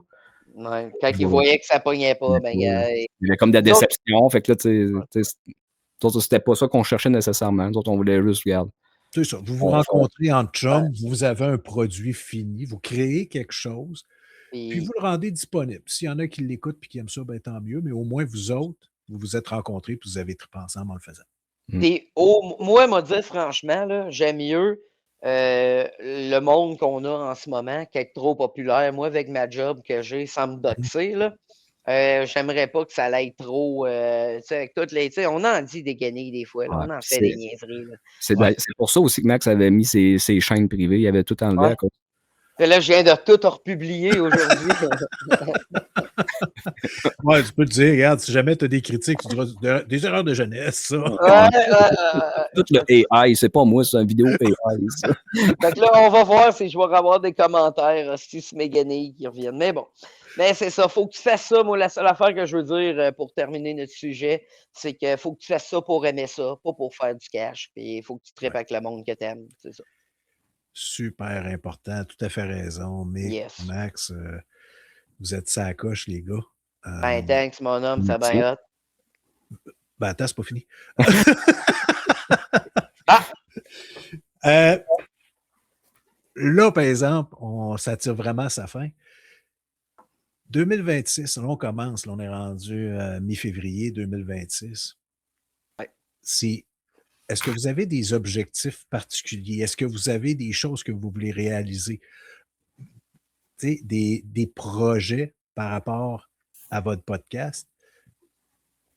Ouais, quand ils voyaient que ça pognait pas, ben, Il y gars, avait comme de la Nous autres- déception. Fait que là, tu sais, c'était pas ça qu'on cherchait nécessairement. Nous autres, on voulait juste, regarde. c'est ça. Vous vous On va rencontrez en chum, vous avez un produit fini, vous créez quelque chose, puis puis- vous le rendez disponible. S'il y en a qui l'écoutent et qui aiment ça, ben, tant mieux, mais au moins vous autres, vous vous êtes rencontrés puis vous avez trippé ensemble en le faisant. Moi, m'a dit franchement, là, j'aime mieux le monde qu'on a en ce moment qu'être trop populaire. Moi, avec ma job que j'ai, sans me doxer, là, j'aimerais pas que ça aille trop. Tu sais, avec toutes les. Tu sais, on en dit des guenilles des fois, là, Ouais, on en puis fait des niaiseries. Là. C'est pour ça aussi que Max avait mis ses chaînes privées. Il avait tout enlevé Ouais. à cause. Et là, je viens de tout republier aujourd'hui. Ouais, tu peux te dire, regarde, si jamais tu as des critiques, tu diras des erreurs de jeunesse, ça. Tout le AI, c'est pas moi, c'est une vidéo AI. Ça. Donc là, on va voir si je vais avoir des commentaires si c'est mes guenilles qui reviennent. Mais bon, mais c'est ça. Faut que tu fasses ça. Moi, la seule affaire que je veux dire pour terminer notre sujet, c'est qu'il faut que tu fasses ça pour aimer ça, pas pour faire du cash. Puis il faut que tu tripes avec le monde que tu aimes. C'est ça. Super important, tout à fait raison. Mais Yes. Max, vous êtes ça à coche, les gars. Ben, thanks, mon homme, ça va bien hot. Ben, attends, c'est pas fini. Ah! Là, par exemple, ça tire vraiment à sa fin. 2026, là, on commence. Là, on est rendu mi-février 2026. Ouais. Est-ce que vous avez des objectifs particuliers? Est-ce que vous avez des choses que vous voulez réaliser? Tu sais, des projets par rapport à votre podcast?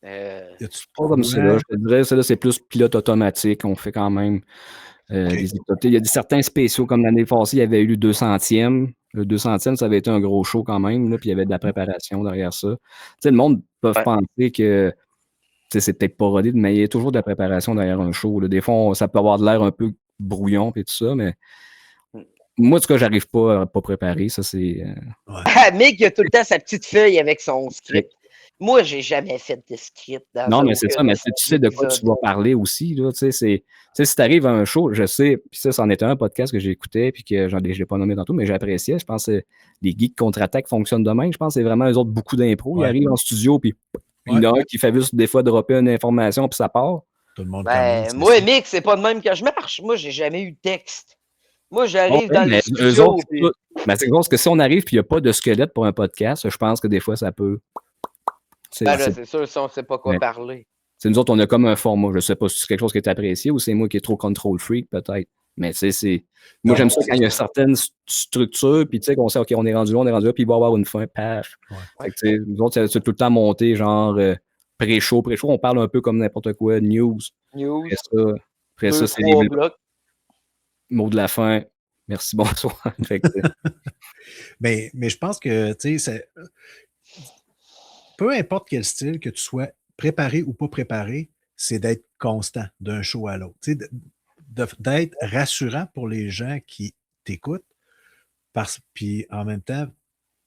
C'est pas comme ça. Là. Je te dirais, ça, là, c'est plus pilote automatique. On fait quand même des épisodes. Il y a certains spéciaux, comme l'année passée, il y avait eu le 200e. Le 200e, ça avait été un gros show quand même, là, puis il y avait de la préparation derrière ça. Tu sais, le monde peut penser que c'est peut-être pas rodé, mais il y a toujours de la préparation derrière un show. Là. Des fois, ça peut avoir de l'air un peu brouillon et tout ça, mais moi, en tout cas, j'arrive pas à pas préparer. Ça, c'est. Mick, il a tout le temps sa petite feuille avec son script. Moi, j'ai jamais fait de script. Non, mais c'est ça, mais tu sais de quoi tu vas parler aussi. Là, si tu arrives à un show, je sais, puis ça, c'en était un podcast que j'écoutais, puis que je ne l'ai pas nommé tantôt, mais j'appréciais. Je pense que les geeks contre-attaque fonctionnent de même. Je pense que c'est vraiment eux autres beaucoup d'impro. Ils arrivent en studio, puis il y en a un qui fait juste des fois dropper une information, puis ça part. Tout le monde commence. Moi, Mick, c'est pas de même que je marche. Moi, j'ai jamais eu de texte. Moi, j'arrive dans le studio. C'est parce que si on arrive et il n'y a pas de squelette pour un podcast, je pense que des fois, ça peut. C'est sûr, si on ne sait pas quoi parler. Nous autres, on a comme un format. Je ne sais pas si c'est quelque chose qui est apprécié ou c'est moi qui est trop control freak, peut-être. Mais moi, j'aime ça quand il y a une certaine structure, puis tu sais, qu'on sait, OK, on est rendu là, puis il va y avoir une fin, paf. Nous autres, c'est tout le temps monté, genre pré-show. Pré-show, on parle un peu comme n'importe quoi, news. Après ça, c'est les blocs. Mot de la fin. Merci, bonsoir. mais je pense que, tu sais, peu importe quel style, que tu sois préparé ou pas préparé, c'est d'être constant d'un show à l'autre. Tu sais, d'être rassurant pour les gens qui t'écoutent, puis en même temps,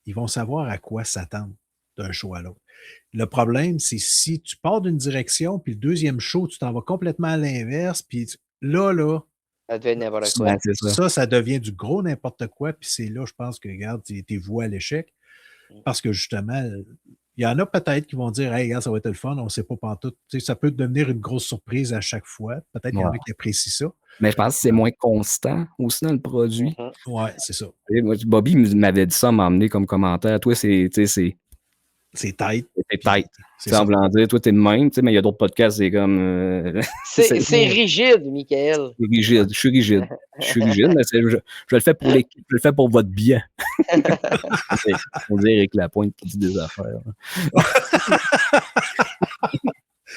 ils vont savoir à quoi s'attendre d'un show à l'autre. Le problème, c'est si tu pars d'une direction, puis le deuxième show, tu t'en vas complètement à l'inverse, puis là, ça devient n'importe quoi. Ça devient du gros n'importe quoi, puis c'est là, je pense que, regarde, t'es voué à l'échec, parce que justement, il Il y en a peut-être qui vont dire, hey, regarde, ça va être le fun, on ne sait pas pantoute. Tu sais, ça peut devenir une grosse surprise à chaque fois. Peut-être qu'il y en a qui apprécient ça. Mais je pense que c'est moins constant aussi dans le produit. Ouais, c'est ça. Et moi, Bobby m'avait dit ça, m'a amené comme commentaire. Toi, c'est C'est tight. tight. C'est ça. Semblant dire, toi, t'es de même, mais il y a d'autres podcasts, c'est comme. C'est rigide, Michael. C'est rigide. Je suis rigide. Mais je le fais pour l'équipe, je le fais pour votre bien. On dirait Éric Lapointe qui dit des affaires.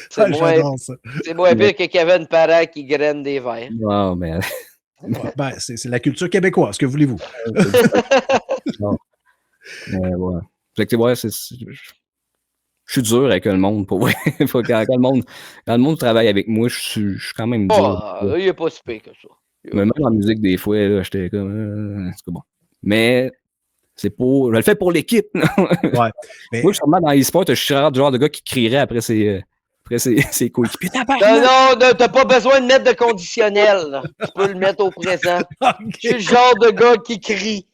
C'est moins pire que Kevin Parent qui graine des verres. Non, mais. Ben, c'est la culture québécoise, que voulez-vous? Non. Mais ouais. Fait que, ouais, je suis dur avec le monde, pour vrai. Quand le monde travaille avec moi, je suis quand même dur. Il n'est pas si pire que ça. Mais même en musique, des fois, là, j'étais comme. C'est bon. Mais c'est pour. Je le fais pour l'équipe. Ouais. Mais... Moi, je suis vraiment dans l'e-sport, je suis le genre de gars qui crierait après ses coéquipiers. Non, t'as pas besoin de mettre de conditionnel. Là. Tu peux le mettre au présent. Okay. Je suis le genre de gars qui crie.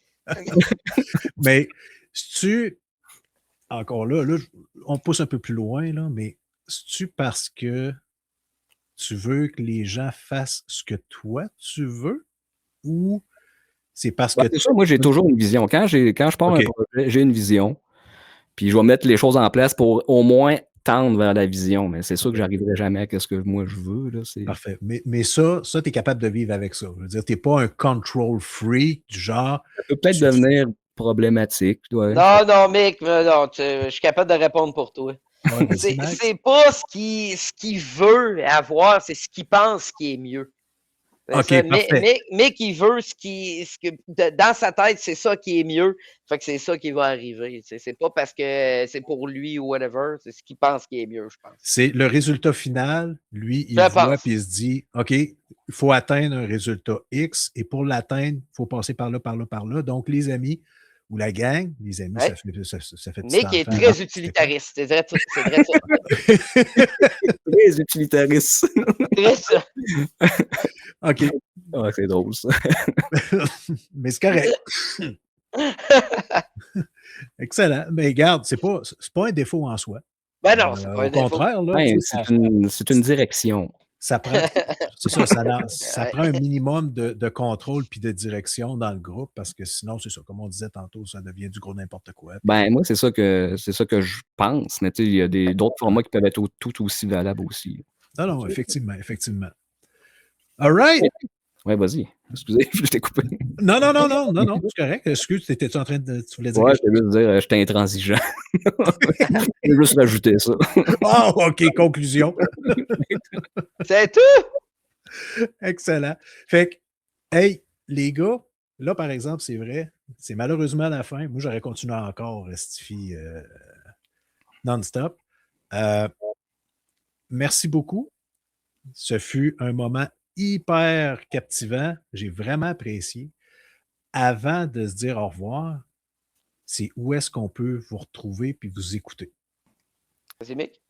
Mais si tu. Encore là, on pousse un peu plus loin, là, mais c'est-tu parce que tu veux que les gens fassent ce que toi tu veux ou c'est parce que. C'est ça, moi j'ai toujours une vision. Quand je pars un projet, j'ai une vision. Puis je vais mettre les choses en place pour au moins tendre vers la vision. Mais c'est sûr que j'arriverai jamais à ce que moi je veux. Là, Parfait. Mais ça tu es capable de vivre avec ça. Je veux dire, tu n'es pas un control freak du genre. Ça peut peut-être devenir problématique. Ouais. Non, Mick, non, je suis capable de répondre pour toi. Ouais, c'est pas ce qu'il veut avoir, c'est ce qu'il pense qui est mieux. Okay, mais qui veut dans sa tête, c'est ça qui est mieux. Fait que c'est ça qui va arriver. C'est pas parce que c'est pour lui ou whatever, c'est ce qu'il pense qui est mieux, je pense. C'est le résultat final, lui, il voit puis il se dit OK, il faut atteindre un résultat X et pour l'atteindre, il faut passer par là, par là, par là. Donc, les amis ou la gang, les amis, ça fait mais qui est très utilitariste. C'est vrai ça. Très utilitariste. Très ça. OK. Ouais, c'est drôle, ça. Mais c'est correct. Excellent. Mais regarde, c'est pas un défaut en soi. Ben non, c'est pas un défaut. Au contraire, là, ben, c'est une direction. Ça prend, c'est ça, ça prend un minimum de contrôle puis de direction dans le groupe parce que sinon, c'est ça, comme on disait tantôt, ça devient du gros n'importe quoi. Ben, moi, c'est ça que je pense, mais il y a d'autres formats qui peuvent être tout aussi valables aussi. Non, effectivement. All right! Ouais, vas-y. Excusez, je t'ai coupé. Non, c'est correct. Excuse, tu en train de. Tu voulais dire. Ouais, je voulais juste dire, j'étais intransigeant. Je vais juste rajouter ça. Ah, OK, conclusion. C'est tout! Excellent. Fait que, hey, les gars, là, par exemple, c'est vrai, c'est malheureusement la fin. Moi, j'aurais continué encore, Stifi, non-stop. Merci beaucoup. Ce fut un moment hyper captivant. J'ai vraiment apprécié. Avant de se dire au revoir, c'est où est-ce qu'on peut vous retrouver puis vous écouter? Vas-y, Mick.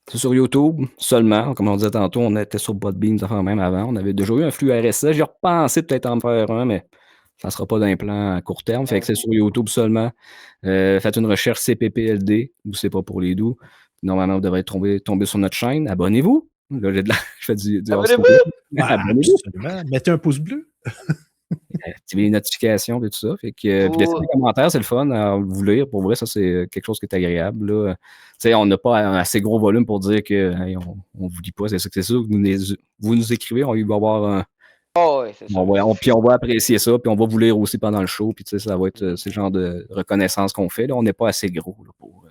C'est sur YouTube seulement. Comme on disait tantôt, on était sur Podbean même avant. On avait déjà eu un flux RSS. J'ai repensé peut-être en faire un, mais ça ne sera pas d'un plan à court terme. Fait que c'est sur YouTube seulement. Faites une recherche CPPLD ou c'est pas pour les doux. Normalement, vous devrez tomber sur notre chaîne. Abonnez-vous. Là, je fais du abonnez-vous! Absolument. Mettez un pouce bleu. Activez les notifications et tout ça. Puis laissez des commentaires, c'est le fun à vous lire. Pour vrai, ça, c'est quelque chose qui est agréable. Là. On n'a pas un assez gros volume pour dire que hey, on ne vous lit pas. C'est sûr que vous nous écrivez, on va avoir un. Oh, oui, c'est ça. Puis on va apprécier ça, puis on va vous lire aussi pendant le show. Puis ça va être ce genre de reconnaissance qu'on fait. Là. On n'est pas assez gros là, pour.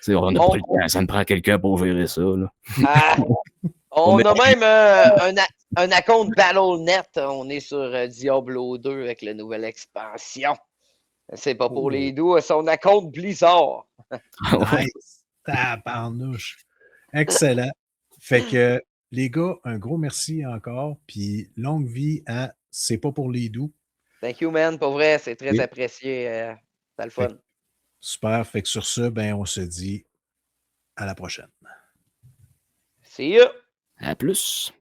On n'a pas le temps, ça me prend quelqu'un pour gérer ça. Là. On a même un account Battle.net. On est sur Diablo 2 avec la nouvelle expansion. C'est pas pour les doux, c'est un account Blizzard. Nice. Tabarnouche. Excellent. Fait que, les gars, un gros merci encore. Puis longue vie à C'est pas pour les doux. Thank you, man. Pour vrai, c'est très apprécié. C'est le fun. Super. Fait que sur ce, ben, on se dit à la prochaine. See you. À plus.